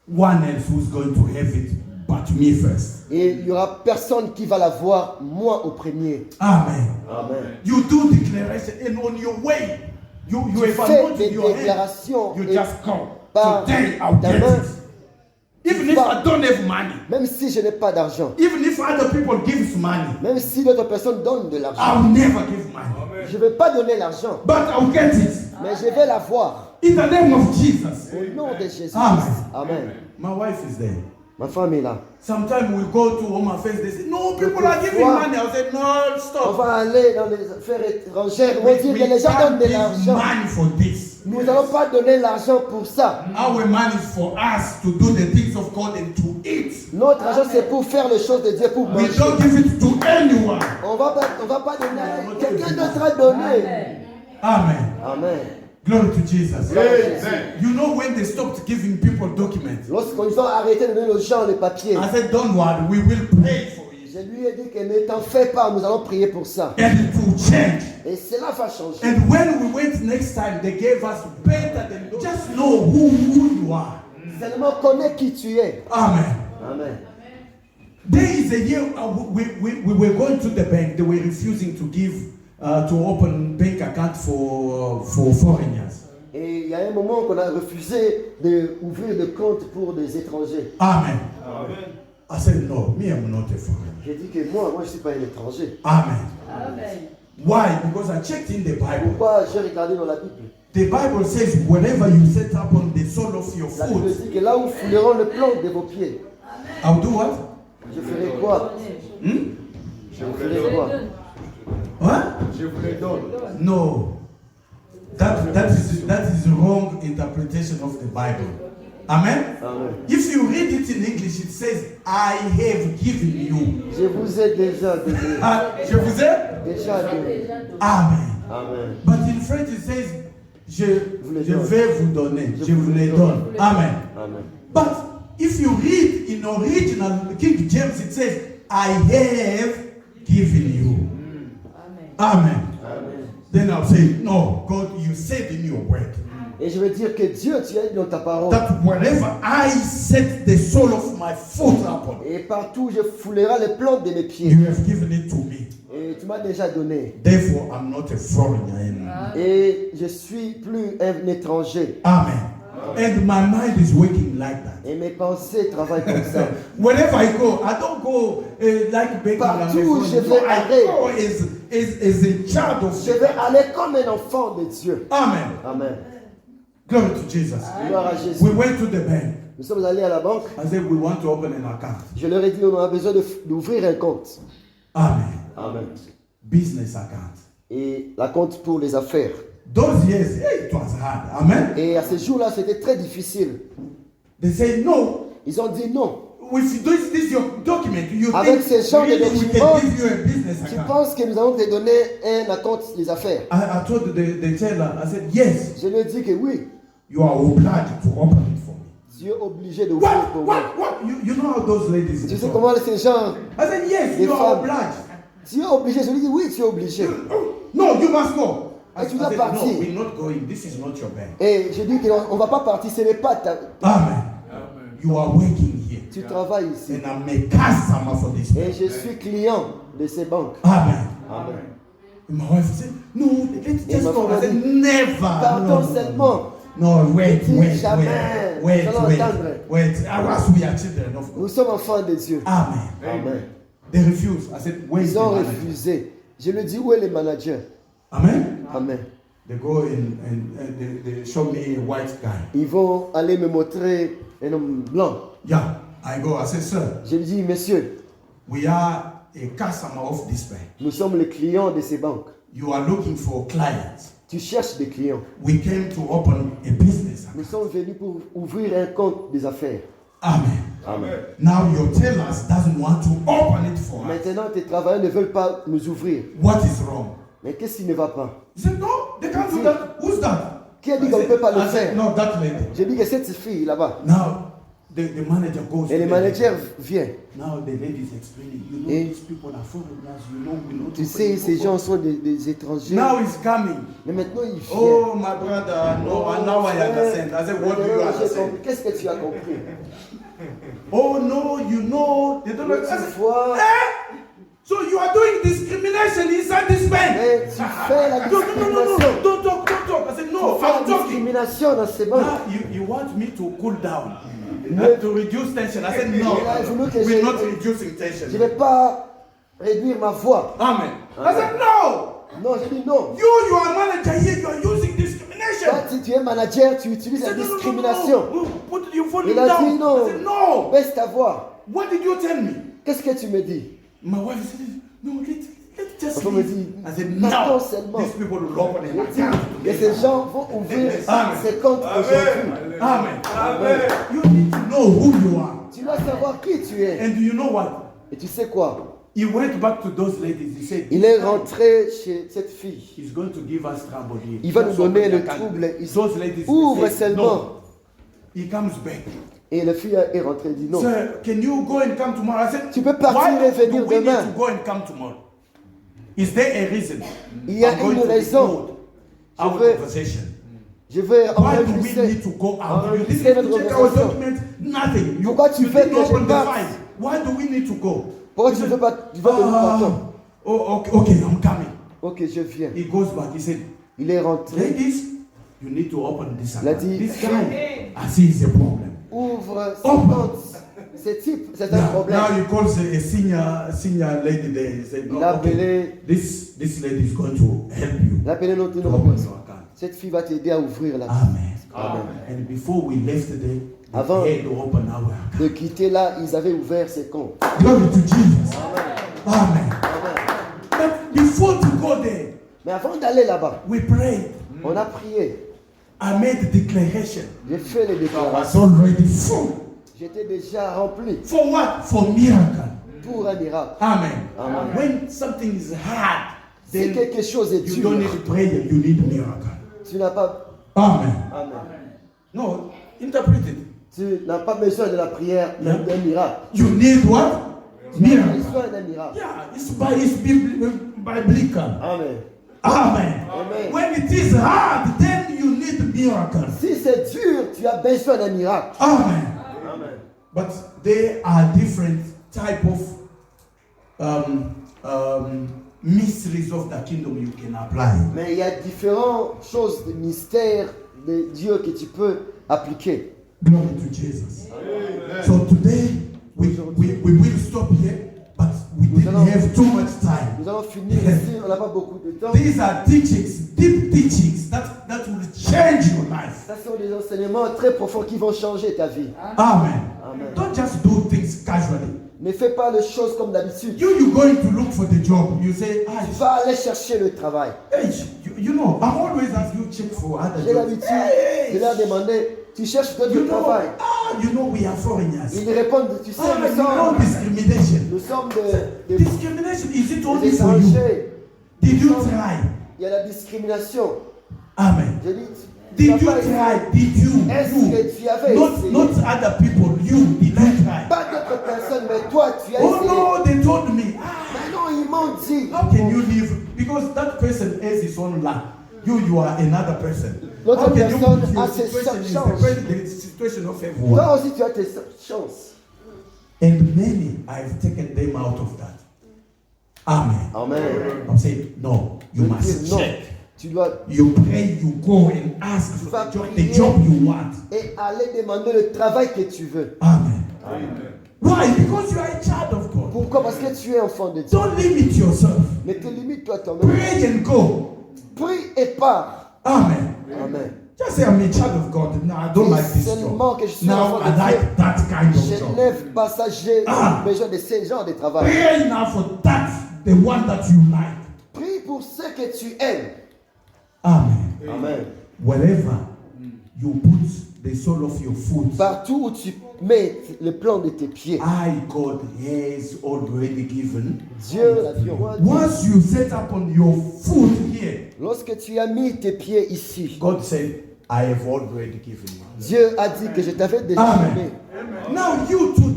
one else who's going to have it but me first. et il n'y aura personne qui va l'avoir, moi au premier. Amen. Amen. You do declaration, and on your way, you Tu have fais anointed des your hand. déclations You et just come. par Today I'll ta get main, it. Even if I don't have money, même si je n'ai pas d'argent, even if other people give money, même si d'autres personnes donnent de l'argent, I'll never give money. je ne vais pas donner l'argent, But I'll get it. mais je vais l'avoir In the name of Jesus. au nom de Jésus. Amen. Amen. My wife is there. Ma femme est là. Sometimes we go to Home Affairs, they say, no, people are giving money. I'll say, no, On stop. va aller dans les affaires étrangères. On va dire We que les gens can't donnent de give l'argent. money for this. Nous n'allons pas donner l'argent pour ça. Our money is for us to do the things of God and to eat. Notre argent, c'est pour faire les choses de Dieu, pour We manger. don't give it to anyone. On va pas donner. Quelqu'un d'autre a donné. Amen. Amen. Glory to Jesus. Amen. You know when they stopped giving people documents, Lorsqu'ils ont arrêté de donner aux gens les papiers, I said, don't worry, we will pay for it. je lui ai dit que ne t'en fais pas, nous allons prier pour ça. And it will change. Et cela va changer. And when we went next time, they gave us better than those. Just know who you are. Seulement connais qui tu es. Amen. Amen. There is a year we were going to the bank. They were refusing to give to open bank account for foreigners. Et il y a un moment qu'on a refusé d'ouvrir le compte pour des étrangers. Amen. Amen. I said no. Me, I'm not a foreigner. J'ai dit que moi je ne suis pas un étranger. Amen. Amen. Why? Because I checked in the Bible. Pourquoi j'ai regardé dans la Bible? The Bible says whenever you set up on the sole of your La Bible foot, dit que là où fouleront le plomb de vos pieds, I'll do what? je ferai quoi? Hmm? Je ferai quoi? What? Je vous les donne. No. That is wrong interpretation of the Bible. Amen? Amen. If you read it in English, it says, I have given you. Je vous ai déjà donné. Ah, je vous ai? Déjà donné. Amen. Amen. But in French, it says, je les donne. vais vous donner. Je Je vous vous les les donne. Amen. Amen. But if you read in original King James, it says, I have given you. Amen. Amen. Then I'll say, no, God, you said in your word Et je veux dire que Dieu, tu as dit dans ta parole. that wherever I set the sole of my foot upon, Et partout je foulerai les plantes de mes pieds. you have given it to me. Et tu m'as déjà donné. Therefore, I'm not a foreigner anymore. Et je suis plus un étranger. Amen. And my mind is working like that. Et mes pensées travaillent comme ça. Wherever I go, I don't go like begging. Partout and où je no, vais I aller. go as a child of Je vais aller comme un enfant de Dieu. Amen. Amen. Glory to Jesus. Gloire à Jésus. We went to the bank. Nous sommes allés à la banque. I said, we want to open an account. Je leur ai dit, on a besoin d'ouvrir un compte. Amen. Amen. Business account. Et la compte pour les affaires. Those years, it was hard. Amen. Et à ce jour-là, c'était très difficile. They say, no, Ils ont dit non. with this your document, you Avec think ces genres de really we documents, can give you a business Tu account. penses que nous allons te donner un compte des affaires? I told the teller, I said, yes, Je lui ai dit que oui. you are obliged to open it for me. Dieu est obligé d'ouvrir pour moi. What? You know how those ladies Tu sais talk. comment ces gens... I said, yes, Les you are femmes. obliged. Dieu est obligé. Je lui dis oui, tu es obligé. No, you must go. Et tu dois said, partir. no, we're not going. This is not your bank. Et je dis qu'on ne va pas partir, ce n'est pas ta... Amen. You are working here. Tu travailles ici. And I'm a customer for this Et bank. je suis client de ces banques. Amen. Amen. My wife said, no, let's Et just ma go. femme I a said, dit, never. Pardon seulement. No, wait. Jamais. Wait. Nous allons attendre. As we are children of Nous God. sommes enfants de Dieu. Amen. Amen. They refuse. I said, where is Ils the ont manager? refusé. Je lui dis où est le manager? Amen. Amen. They go in and they show me a white guy. Ils vont aller me montrer un homme blanc. Yeah. I go. I said, sir, Je lui dis, monsieur, we are a customer of this bank. nous sommes les clients de ces banques. You are looking for clients. Tu cherches des clients. We came to open a business. Nous sommes venus pour ouvrir un compte des affaires. Amen. Amen. Now your tellers doesn't want to open it for us. Maintenant, tes travailleurs ne veulent pas nous ouvrir. What is wrong? Mais qu'est-ce qui ne va pas? He said, no, they can't do that. Who's that? Qui a dit qu'on ne peut pas le I said, faire? no, that lady. Je dis que cette fille là-bas. Now, the manager goes Et to le the manager lady. vient. Now the lady is explaining, you know, Et these people are foreigners, you know, we know Tu sais, ces gens sont des étrangers. Now he's coming. Mais maintenant, il vient. Oh, my brother, no, and now I understand. I said, what do you Maintenant, j'ai understand? compris. Qu'est-ce que tu as compris? Oh, no, you know, they don't know. I Tu said, vois, eh? So you are doing discrimination inside this bank? mais tu fais la No, discrimination. don't talk. I said, Tu no, fais la I'm talking. discrimination dans ces banques. Now you want me to cool down, Mais- to reduce tension. I said, no, Il a voulu que we're je- not reducing Je ne tension. vais pas réduire ma voix. Amen. I said, no, Non, je dis non. you are a manager here, you are using discrimination. Quand tu es manager, tu utilises He la said, discrimination. no. Put your phone Il a down. dit non. I said, no. Baisse ta voix. What did you tell me? Qu'est-ce que tu me dis? My wife said, no, let's just Ma femme me leave. dit, I said, partons no. seulement. These people will open an Je dis account. que ces gens vont ouvrir Amen. ces comptes aujourd'hui. Amen. Amen. You need to know who you are. Tu dois savoir qui tu es. And do you know what? Et tu sais quoi? He went back to those ladies. He said, Il est rentré chez cette fille. he's going to give us trouble here. Il va nous Just donner open le the account. trouble. Il Those ladies ouvre said, seulement. no. He comes back. Et la fille est rentrée et dit non. Sir, can you go and come tomorrow? I said, Tu peux partir why et venir do we demain? need to go and come tomorrow? Is there a reason? Il y a I'm going une to raison. record our veux- conversation. Je vais Why do we enregistrer. need to go out? You Enregistrer didn't notre check our conversation. documents, nothing. You, Pourquoi tu you veux didn't que je open the parte? file. Why do we need to go? Pourquoi tu ne veux pas tu vas venir partons? Oh, okay, I'm coming. Ok, je viens. He goes back. He said, Il est rentré. ladies, you need to open this Il a account. dit, This guy, I see is a problem. Ouvre ce Open. compte. Ce type, c'est un Now problème. he calls a senior lady there. He said, Il a okay, appelé, this lady is going to help you il a appelé notre to numéro. open your account. Cette fille va t'aider à ouvrir la Amen. Amen. And before we left today, we Avant- had to open our account. De quitter là, ils avaient ouvert ses comptes. Glory to Jesus. Amen. Amen. But before to go there, Mais avant d'aller là-bas, we prayed. on a prié. I made the declaration. J'ai fait les I was déclarations. already full. J'étais déjà rempli For what? For miracle. pour un miracle. Amen. Amen. When something is hard, Si then quelque chose est you dur, don't need prayer, you need miracle. tu n'as pas, Amen. Amen. No, interpret it. Tu n'as pas besoin de la prière, mais Yeah. d'un miracle. You need what? Tu as Miracle. besoin d'un miracle. Yeah, it's biblical. Amen. Amen. Amen. When it is hard, then you need miracle. Si c'est dur, tu as besoin d'un miracle. Amen. Amen. But there are different type of mysteries of the kingdom you can apply. Mais il y a différentes choses, des mystères de Dieu que tu peux appliquer. Glory to Jesus. So today we will stop here, but we didn't have too much time. Nous allons finir ici. On n'a pas beaucoup de temps. These are teachings, deep teachings that will change your life. Ça sont des enseignements très profonds qui vont changer ta vie. Amen. Amen. Don't just do things casually. Ne fais pas les choses comme d'habitude. You're going to look for the job. You say, Tu vas aller chercher le travail. hey, you know, I'm always ask you check for other J'ai jobs. l'habitude de leur demander, tu cherches d'autres You know, travail. you know we are foreigners. Ils répondent, tu sais, You know discrimination. nous sommes des Discrimination, is it only for you? étrangers. Did you try? Il y a la discrimination. Amen. Je dis, Did tu you n'as pas essayé. try? Did you? Est-ce que tu avais essayé? Not other people. You did you try? Pas d'autres personnes, mais toi, tu as Oh essayé. no, they told me. Mais non, ils m'ont dit. How can you live? Because that person has his own life. You are another person. L'autre How can you personne put your a ses situation in chances. the situation of everyone? Toi aussi, tu as tes chances. And many, I've taken them out of that. Amen. Amen. I'm saying, no, you Je must dis non. check. Tu dois You pray, you go and ask for the job you want. et aller demander le travail que tu veux. Amen. Amen. Why? Because you are a child of God. Pourquoi? Parce que tu es enfant de Dieu. Don't limit yourself. Ne te limite toi toi-même. Pray and go. Prie et pars. Amen. Amen. Just say I'm a child of God. No, I don't like this Seulement job. que je suis Now enfant I de like that kind of Je job. n'ai pas ça, j'ai Ah. besoin de ce genre de travail. Pray now for that, the one that you like. Prie pour ce que tu aimes. Amen. Amen. Wherever you put the sole of your foot, Partout où tu mets le plan de tes pieds, God has already given. Dieu l'a dit. Once you set up on your foot here, Lorsque tu as mis tes pieds ici, God said, I have already given you. Dieu a dit que je t'avais déjà Amen. donné. Now you to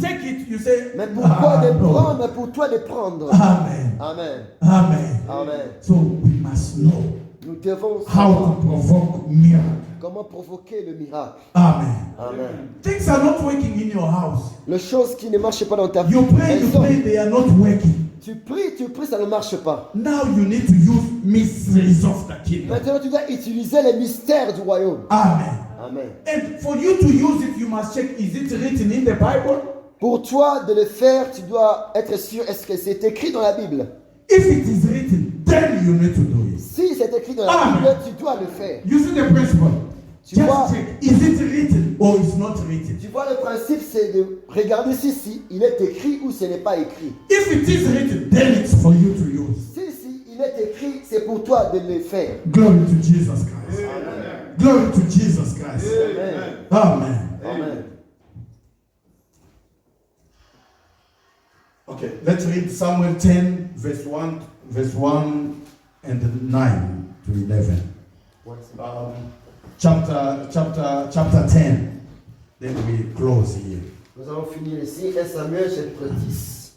take it, you say, Mais pourquoi de no. prendre? Mais pour toi de prendre. Amen. Amen. Amen. Amen. So we must know Nous devons how savoir to provoke miracle. comment provoquer le miracle. Amen. Amen. Things are not working in your house. Les choses qui ne marchent pas dans ta vie, You pray, elles sont. they are not working. Tu pries, ça ne marche pas. Now you need to use mysteries of the kingdom. Maintenant, tu dois utiliser les mystères du royaume. Amen. Amen. And for you to use it, you must check, is it written in the Bible? Pour toi de le faire, tu dois être sûr, est-ce que c'est écrit dans la Bible? If it is written, then you need to do it. Si c'est écrit dans la Amen. Bible, tu dois le faire. You see the principle? Tu vois- Just check, is it written or it's not written? Tu vois, le principe, c'est de regarder si il est écrit ou ce n'est pas écrit. If it is written, then it's for you to use. Si il est écrit, c'est pour toi de le faire. Glory to Jesus Christ. Glory to Jesus Christ. Amen. Amen. Amen. Okay, let's read Samuel 10, verse 1 and 9 to 11. Chapter 10. Then we close here. Nous allons finir ici. 1 Samuel chapitre 10.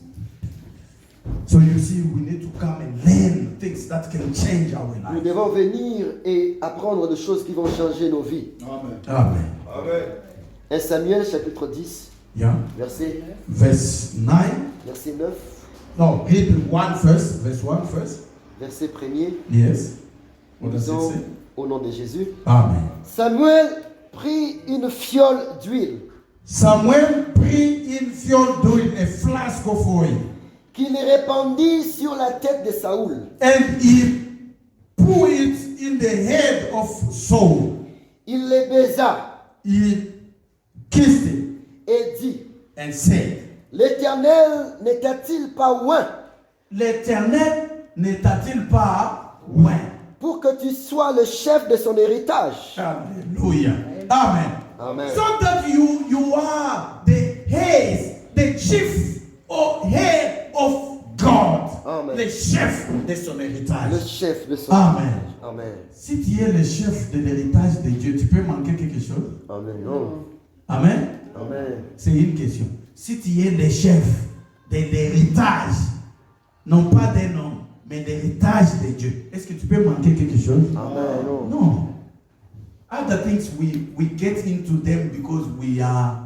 So you see, we need to come and learn things that can change our Nous life. devons venir et apprendre des choses qui vont changer nos vies. Amen. Amen. Amen. 1 Samuel chapitre 10, Yeah. verset, Verse 9. verset 9, No, read 1 first. Verse 1 first. verset 1er. Yes. What Nous does it lisons say? au nom de Jésus. Amen. Samuel prit une fiole d'huile Samuel prit une fiole d'huile, a flask of oil, qu'il répandit sur la tête de Saoul. and he put it in the head of Saul. Il le baisa He kissed it et dit, and said, l'Éternel n'était-il pas loin l'Éternel n'est-il pas loin? pour que tu sois le chef de son héritage? Hallelujah. Amen. Amen. So that you are the chief or head of God. Amen. Le chef de son Le héritage. chef de son Amen. héritage. Amen. Si tu es le chef de l'héritage de Dieu, tu peux manquer quelque chose? Amen. Non. Amen. Amen. C'est une question. Si tu es le chef de l'héritage, non pas des noms, mais l'héritage de Dieu, est-ce que tu peux manquer quelque chose? Amen. Non. No. Other things we get into them because we lack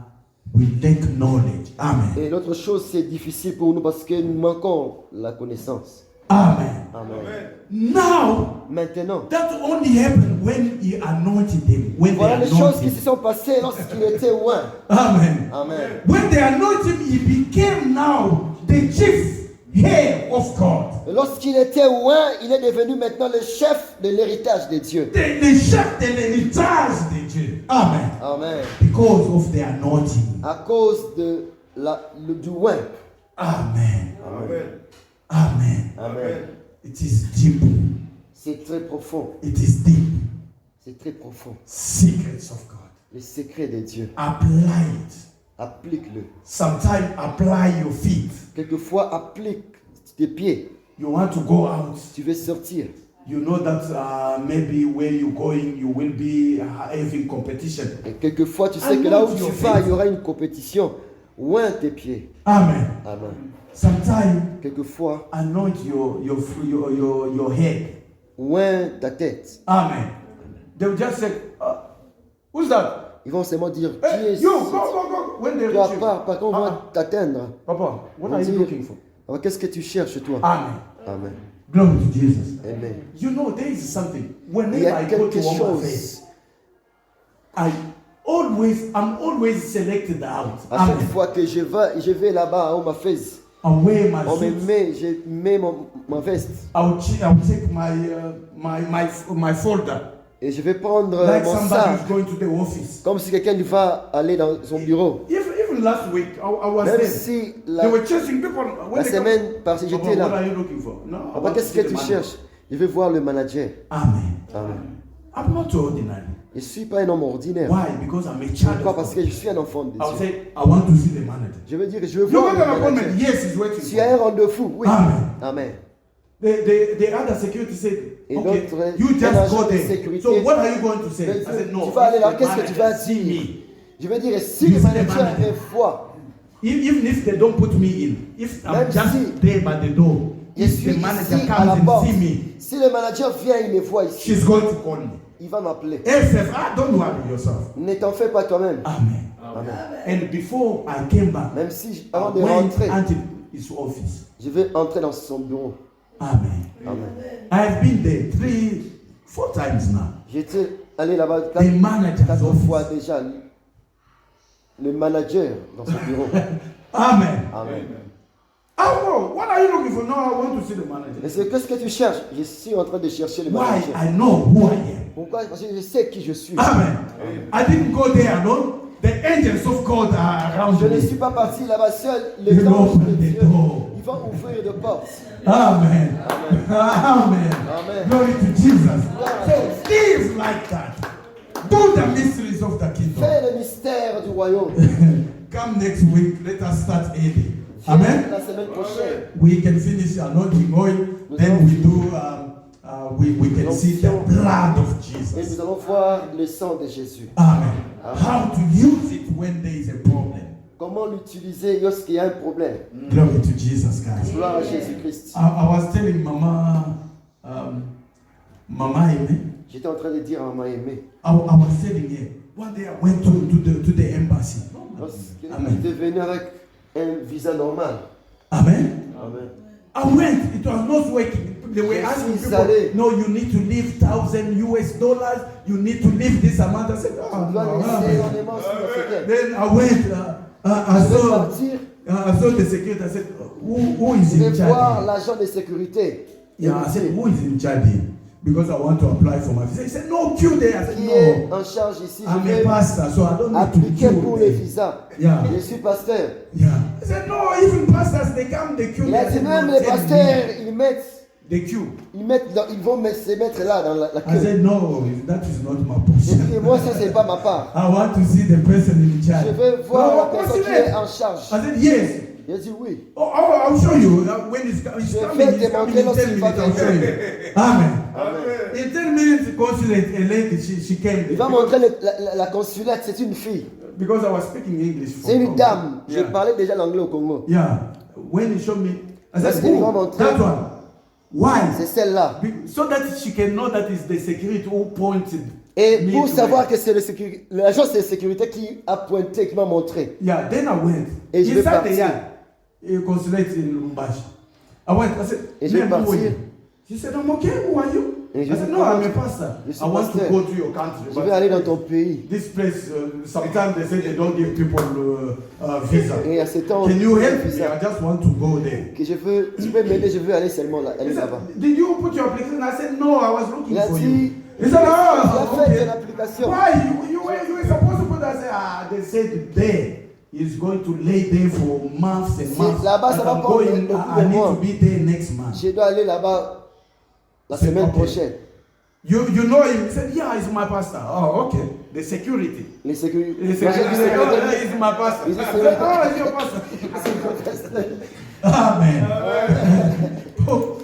knowledge. Amen. Et l'autre chose, c'est difficile pour nous parce que nous manquons la connaissance. Amen. Amen. Now, Maintenant, that only happened when he anointed them. When voilà they les choses qui anointed se sont passées lorsqu'il était loin. Amen. Amen. When they anointed him, he became now the chief heir of God. Et lorsqu'il était loin, il est devenu maintenant le chef de l'héritage de Dieu. Le chef de l'héritage de Dieu. Amen. Amen. Because of the anointing. À cause de du loin. Amen. Amen. Amen. Amen. It is deep. C'est très profond. It is deep. C'est très profond. Secrets of God. Les secrets de Dieu. Apply it. Applique-le. Sometimes apply your feet. Quelquefois, applique tes pieds. You want to go out. Tu veux sortir. You know that maybe where you're going, you will be having competition. Et quelquefois, tu sais que là où tu vas, il y aura une compétition. Loin tes pieds. Amen. Amen. Sometimes Quelquefois, anoint your head. loin ta tête. Amen. They will just say, who's that? Ils vont seulement dire, qui Hey, est you, go. When they Tu vas reach you. pas, par contre, on va t'atteindre. Papa, what Ils are vont you dire, looking for? alors, qu'est-ce que tu cherches, toi? Amen. Amen. Glory to Jesus. Amen. You know, there is something. Il y Whenever a I go quelque to one chose. face, I'm always selected out. À chaque Amen. fois que je vais là-bas, on m'a fait. I wear my On me suit. met, je mets ma veste. I'll take my folder. Et je vais prendre Like mon somebody sac. who's going to the office. Comme si quelqu'un va aller dans son bureau. Even last week, I was Même there. si They were chasing people. When la they come- semaine passée, Papa, j'étais what là. are you looking for? No, I Papa, want to qu'est-ce see que the tu man. cherches? Je vais voir le manager. Amen. Amen. I'm not ordinary. Je ne suis pas un homme ordinaire. Why? Because I'm a child Pourquoi? of Parce God. que je suis un enfant de I'll Dieu. say, I want to see the manager. Je veux dire, je veux You voir got le an appointment? manager. Yes, he's waiting Tu as un rendez-vous? Oui. Amen. Amen. The other security said, Et okay, l'autre, you un just agent go de there. sécurité, So what are you going to say? Mais I said, no. tu vas aller là, if the qu'est-ce que tu vas manager see dire? me, Je veux dire, si You le see the manager manager. est foi, even if they don't put me in, if I'm Même just si there by the door, je if suis the manager ici à comes la and porte, see me, si le manager vient, il me voit ici, she's going to call me. il va m'appeler. SF, don't worry yourself. Ne t'en fais pas toi-même. Amen. Amen. And before I came back, Même si, I avant de went rentrer, until his office. je vais entrer dans son bureau. Amen. Amen. I've been there 4 times now. J'étais allé là-bas The manager's 4 fois office. déjà. Le manager dans son bureau. Amen. Amen. Oh, what are you looking for? No, I want to see the Mais manager. c'est qu'est-ce que tu cherches? Je suis en train de chercher le Why? manager. I know who I am. Pourquoi? Parce que je sais qui je suis. Amen. I didn't go there alone. The angels of God are around Je ne me. suis pas parti là-bas seul. Les You anges de open the Dieu, door. ils vont ouvrir de portes. Amen. Amen. Amen. Glory to Jesus. So live like that. Do the mysteries of the kingdom. Fais le mystère du royaume. Come next week. Let us start early. Amen. La semaine prochaine. We can finish anointing oil. Then we do. We can see the blood of Et Jesus. nous allons voir le sang de Jésus. Amen. How to use it when there is a problem. Comment l'utiliser lorsqu'il y a un problème. Glory to Jesus, guys. Gloire à Jésus-Christ. I was telling Mama, Mama Amen. J'étais en train de dire à ma aimée. I was telling her one day I went to the embassy. Lorsqu'elle Amen. était venue avec un visa normal. Amen. Amen. I went. It was not working. They were asking suis people, allé. no, you need to leave $1,000 US. You need to leave this amount. I said, Tu oh, dois no, laisser amen. énormément sur le secret. Then I went. I Je vais saw. partir. I saw the security. I said, who is Je in vais voir charge? l'agent de sécurité. Yeah, I said, who is in charge? Because I want to apply for my visa. He said, no, queue there. I said, Qui est no. en charge ici? Je I'm a vais pastor, so I don't need to appliquer pour queue le there. visa. Yeah. Je suis pasteur. Yeah. I said, no, even pastors, they come, they queue. Il a I dit said, même no, les tell pasteurs, me. ils They queue. ils vont se mettre là dans la I queue. said, no, that is not my J'ai dit, portion. moi ça c'est pas ma part. I want to see the person in charge. Je veux voir No, la personne qui est I en charge. said, yes. J'ai dit oui. Oh, I'll show you. When it's Je coming, vais he's te coming montrer in 10 lorsqu'il va minutes. I'll show you. venir. Amen. Amen. In 10 minutes, the consulate, a lady, she came. Il va montrer la consulate, c'est une fille. Because I was speaking English. for C'est une Congo. dame. Je Yeah. parlais déjà l'anglais au Congo. Yeah. When he showed me, I said, Parce qu'il va oh, montrer. that one. Why? C'est celle-là. So that she can know that it's the security who pointed. Et me pour to savoir her. que c'est l'agence de sécurité qui a pointé, qui m'a montré. Yeah, then I went. Et je vais Inside the partir. yard, a consulate in Lumbashi. I went, I said, Et je vais "Ma'am, who are partir. you?" She said, I'm okay, who are you? Et je I said, dis, no, I'm a pastor. Je suis I want to pasteur. go to your country. Je vais aller dans ton pays. This place, sometimes they say they don't give people visa. Et à ce temps, Can you help me? ça, I just want to go there. que tu peux m'aider, je veux aller seulement là, He aller said, là-bas. did you put your application? I said, no, I was looking Il a for dit, you. He said, il a oh, fait okay. une application. Why? You were supposed to put that. I said, they said there. He's going to lay there for months and months. Là-bas, ça But va I'm prendre going, beaucoup I de need mois. to be there next month. Je dois aller là-bas la C'est semaine ok. prochaine. You know him? He said, yeah, he's my pastor. Oh, okay. The security. Les sécurités. He said, oh, he's my pastor. I He's said, oh, he's your pastor. Amen. Oh,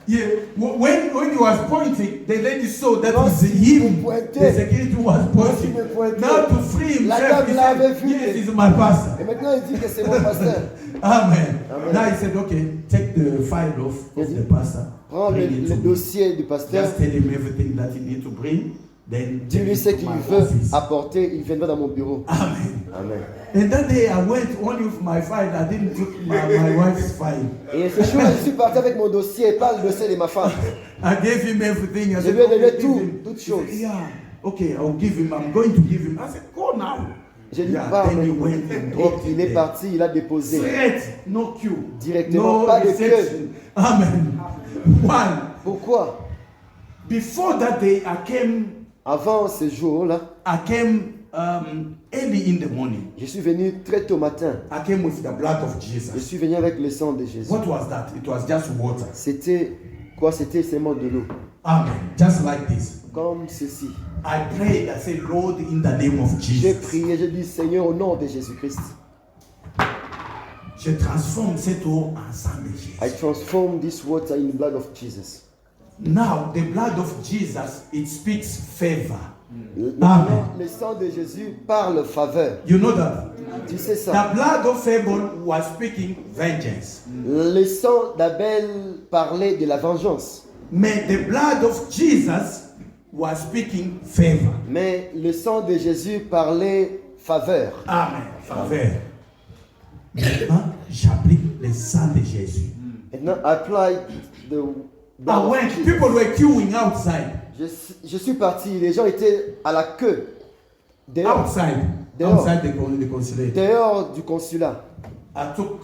yeah. When he was pointing, the lady saw that Quand was il him. pointait. The security was pointing. il pointait. Now to free La himself, dame he l'avait said, vu. yes, he's my pastor. Et maintenant, il dit que c'est mon pasteur. Amen. Amen. Now he said, okay, take the file off of the pastor. Prends bring it le to me. dossier du pasteur. Just tell him everything that he need to bring. Then take Dis-lui it ce to qu'il my veut office. apporter. Il viendra dans mon bureau. Amen. Amen. And that day I went only with my file. I didn't take my wife's file. Et ce jour, je suis parti avec mon dossier, pas le dossier de ma femme. I gave him everything. I Je said, lui ai donné "Okay, tout, give him." toutes He said, choses. yeah, okay, I'll give him. I'm going to give him. I said, go now. J'ai dit, Yeah, pars then he maintenant. went and Et dropped il it est there. parti, il a déposé. Straight, no queue. Directement, no pas de reception. Amen. One. Pourquoi? Before that day, I came Avant ce jour-là, early in the morning. je suis venu très tôt matin. I came with the blood of Je Jesus. suis venu avec le sang de Jésus. What was that? It was just water. C'était quoi? C'était seulement de l'eau. Amen. Just like this. Comme ceci. I prayed. I said, Lord, in the name of J'ai Jesus. prié, j'ai dit, Seigneur, au nom de Jésus-Christ, Je transforme cette eau en sang de I Jésus. transform this water in the blood of Jesus. Now, the blood of Jesus, it speaks favor. Maintenant, le sang de Jésus parle faveur. You know that? Tu sais ça? The blood of Abel was speaking vengeance. Le sang d'Abel parlait de la vengeance. But the blood of Jesus was speaking favor. Mais le sang de Jésus parlait faveur. Amen. Favor. Maintenant, j'applique le sang de Jésus. Maintenant, apply the I blood of went, Jesus. people were queuing outside. Je suis parti, les gens étaient à la queue. Dehors, Dehors. Outside the consulate. dehors du consulat. I took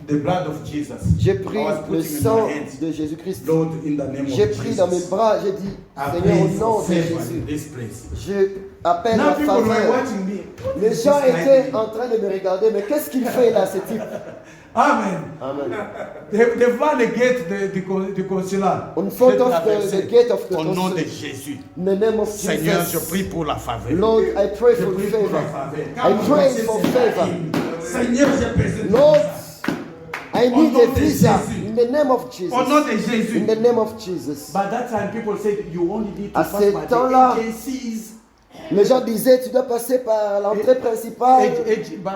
the blood of Jesus. J'ai pris I was le putting in sang my hands. de Jésus-Christ. Lord, in the name J'ai of pris Jesus. dans mes bras, j'ai dit, I Seigneur, pray au for nom de favor in Jésus, this place. je appelle Now la people were faveur. watching me. What Les is gens this guy étaient doing? en train de me regarder, mais qu'est-ce qu'il fait là, ce type? Amen. Amen. They found the gate, the consulat. On front of Traversé. the gate of the Au nom de consulate. Jésus. In the name of Seigneur, je Jesus. prie pour la faveur. Lord, I pray Je for prie pour la favor. faveur. I Quand vous pray pensez for c'est favor. la Seigneur, j'ai besoin de Lord, ça. I Au need nom a de visa Jésus. in the name of Au nom Jesus. de Jésus. In the name of Jesus. By that time, people said you only need to À pass ce by temps-là, the agencies. Les gens disaient, tu dois passer par l'entrée principale,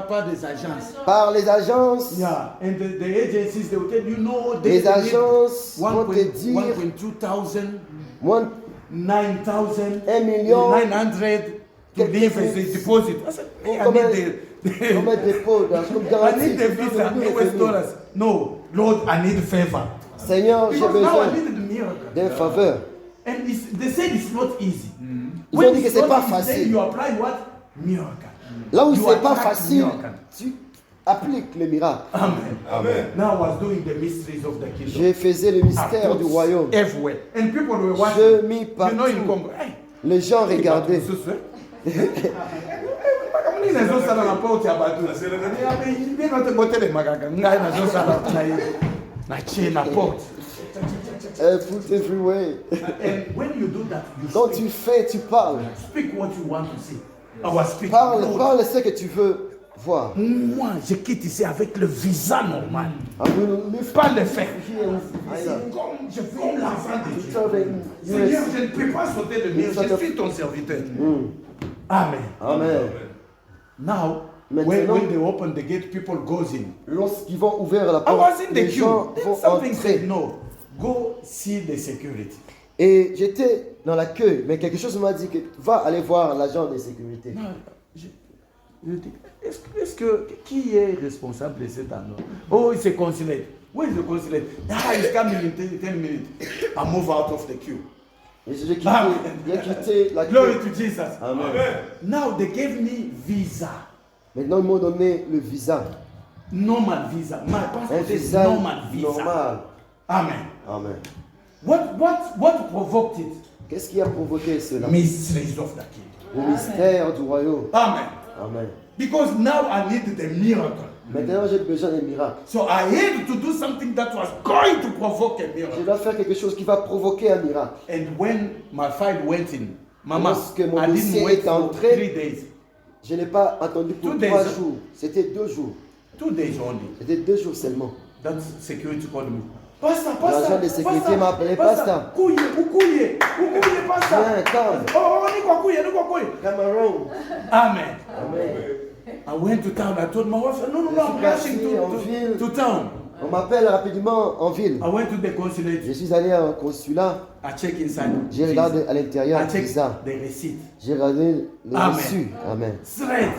Pas des agences. par les agences. Yeah, and the agencies, they will tell you, no, Les agences vont te dire 1.2 thousand, moins 9,000, 1 million, 900 to leave as a deposit. I said, hey, I need comme un dépôt, comme I garantie. need the visa, US dollars. No, Lord, I need favor. Seigneur, j'ai Because now I besoin need the miracle. d'une faveur. And they said it's not easy. Ils When ont dit que it's c'est not pas easy, then facile. you apply what? Miracle. Là où You c'est pas attract facile, miracle. tu appliques le miracle. Amen. Amen. Now I was doing the mysteries of the kingdom. Je faisais le mystère du royaume. Everywhere. And people were Je watching. mis You know in partout. Congo. Hey, Les gens regardaient. Mimi nazosala na poti ya bato. Mimi natekote le magaga. Ngai nazosala na chain na poti. Put everywhere. And when you do that, you Quand tu speak, fais, tu parles. speak what you want to see. I was speaking. Parle, Lord, parle ce que tu veux voir. moi, je quitte ici avec le visa normal. I will live Pas le faire. here with visa. Comme je veux l'enfant de Dieu. Serving Seigneur, US. je ne peux pas sauter le mur. Je suis ton serviteur. Amen. Amen. Now, Maintenant- when they open the gate, people goes in. Lorsqu'ils vont ouvrir la I porte, was in the les queue. gens Then vont something said, entrer. no, go see the security. Et j'étais dans la queue, mais quelque chose m'a dit que va aller voir l'agent de sécurité. Non, je dis, est-ce que qui est responsable de cet endroit? Oh, it's a consulate. Where is the consulate? Ah, he's coming in 10 minutes. I move out of the queue. Et j'ai quitté, Amen. j'ai quitté la Glory Cuba. to Jesus. Amen. Amen. Now they gave me visa. Maintenant, ils m'ont donné le visa. Normal visa. My Un passport is visa normal visa. normal. Amen. Amen. What provoked it? Qu'est-ce qui a provoqué cela? Mysteries of the kingdom. Le mystère du royaume. Amen. Amen. Because now I need the miracle. Maintenant, j'ai besoin d'un miracle. So I had to do something that was going to provoke a Je miracle. dois faire quelque chose qui va provoquer un miracle. And when my file went in, Mama, Lorsque mon I didn't dossier wait est for entré, 3 days. Je n'ai pas attendu pour 2 3 days. jours. C'était 2 jours. 2 days only. C'était 2 jours seulement. That security called me. Pastor, L'agent de sécurité m'a appelé, Pastor. Couille, pastor. Viens, come. Oh, ni kwa couille. Cameroun. Amen. Amen. I went to town. I told my wife, no, Je suis I'm rushing parti en ville. to town. On m'appelle rapidement en ville. I went to the consulate. Je suis allé au consulat. I check inside. J'ai regardé à l'intérieur. I check Visa. the receipt. J'ai regardé le Amen. reçu. Amen. Straight.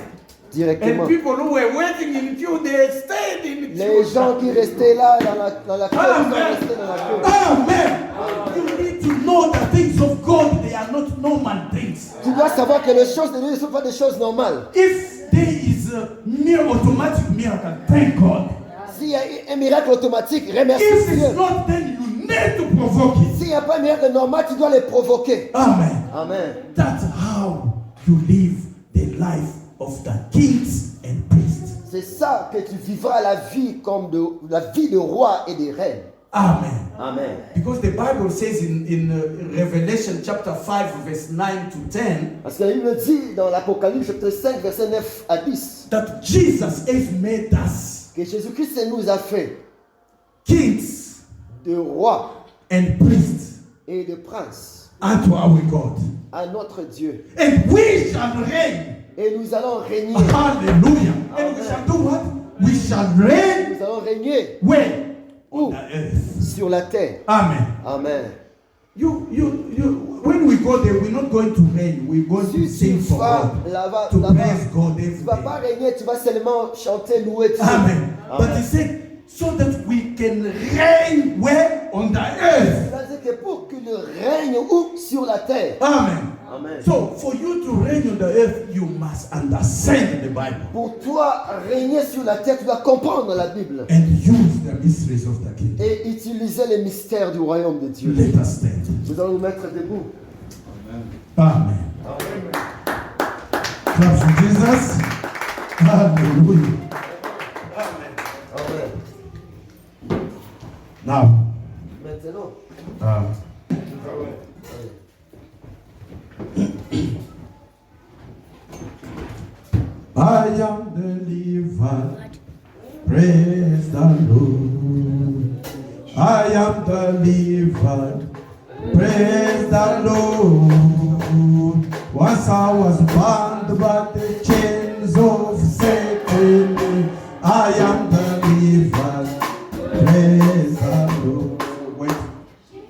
Directement. And people who were waiting in queue, they stayed in queue. Les gens qui restaient là dans la queue, ils sont Amen. restés dans la queue. Amen. You need to know the things of God. They are not normal things. Tu dois savoir que les choses de Dieu ne sont pas des choses normales. If there is a mere automatic miracle, thank God. S'il y a un miracle automatique, remercie If Dieu. it's not, then you need to provoke it. S'il n'y a pas un miracle normal, tu dois les provoquer. Amen. Amen. That's how you live the life of the kings and priests. C'est ça que tu vivras la vie comme la vie de roi et de reine. Amen. Amen. Because the Bible says in Revelation chapter 5 verse 9 to 10 Parce que la Bible dit dans l'Apocalypse chapitre 5 verset 9 à 10 that Jesus has made us que Jésus-Christ nous a fait kings de rois and priests et de princes unto our God. à notre Dieu. And we shall reign. Et nous allons régner. Hallelujah. And we Amen. shall do what? We shall reign Nous allons régner where? Où? On the earth. sur la terre. Amen. Amen. When we go there, we're not going to reign. We're going to Si tu sing for vas God. là-bas, To praise God tu every vas pas day. régner, tu vas seulement chanter, louer Dieu. Amen. But he Amen. said, so that we can reign where? On the earth. C'est-à-dire que pour qu'il règne où? Sur la terre. Amen. Amen. So for you to reign on the earth, you must understand the Bible Pour toi, régner sur la terre, tu dois comprendre la Bible and use the mysteries of the kingdom. et utiliser les mystères du royaume de Dieu. Let us stand. Nous allons nous mettre debout. Amen. Clap for Jesus. Hallelujah. Amen. Now, Maintenant, I am delivered. Praise the Lord. I am delivered. Praise the Lord. Once I was bound by the chains of Satan. I am delivered. Praise the Lord. Wait.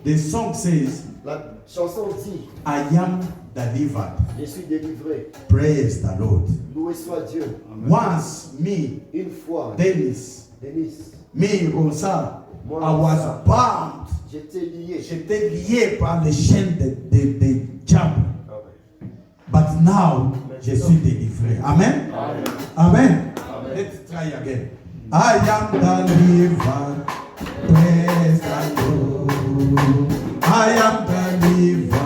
The song says, la chanson dit, I am delivered. je suis délivré. Praise the Lord. Loué soit Dieu. Once me, Une fois, Dennis, Denis, me, Rosa, Moi, I was Rosa. bound. j'étais lié. J'étais lié par les chaînes de diable. But now, je suis délivré. Amen. Amen. Let's try again. I am delivered. Praise the Lord. I am delivered.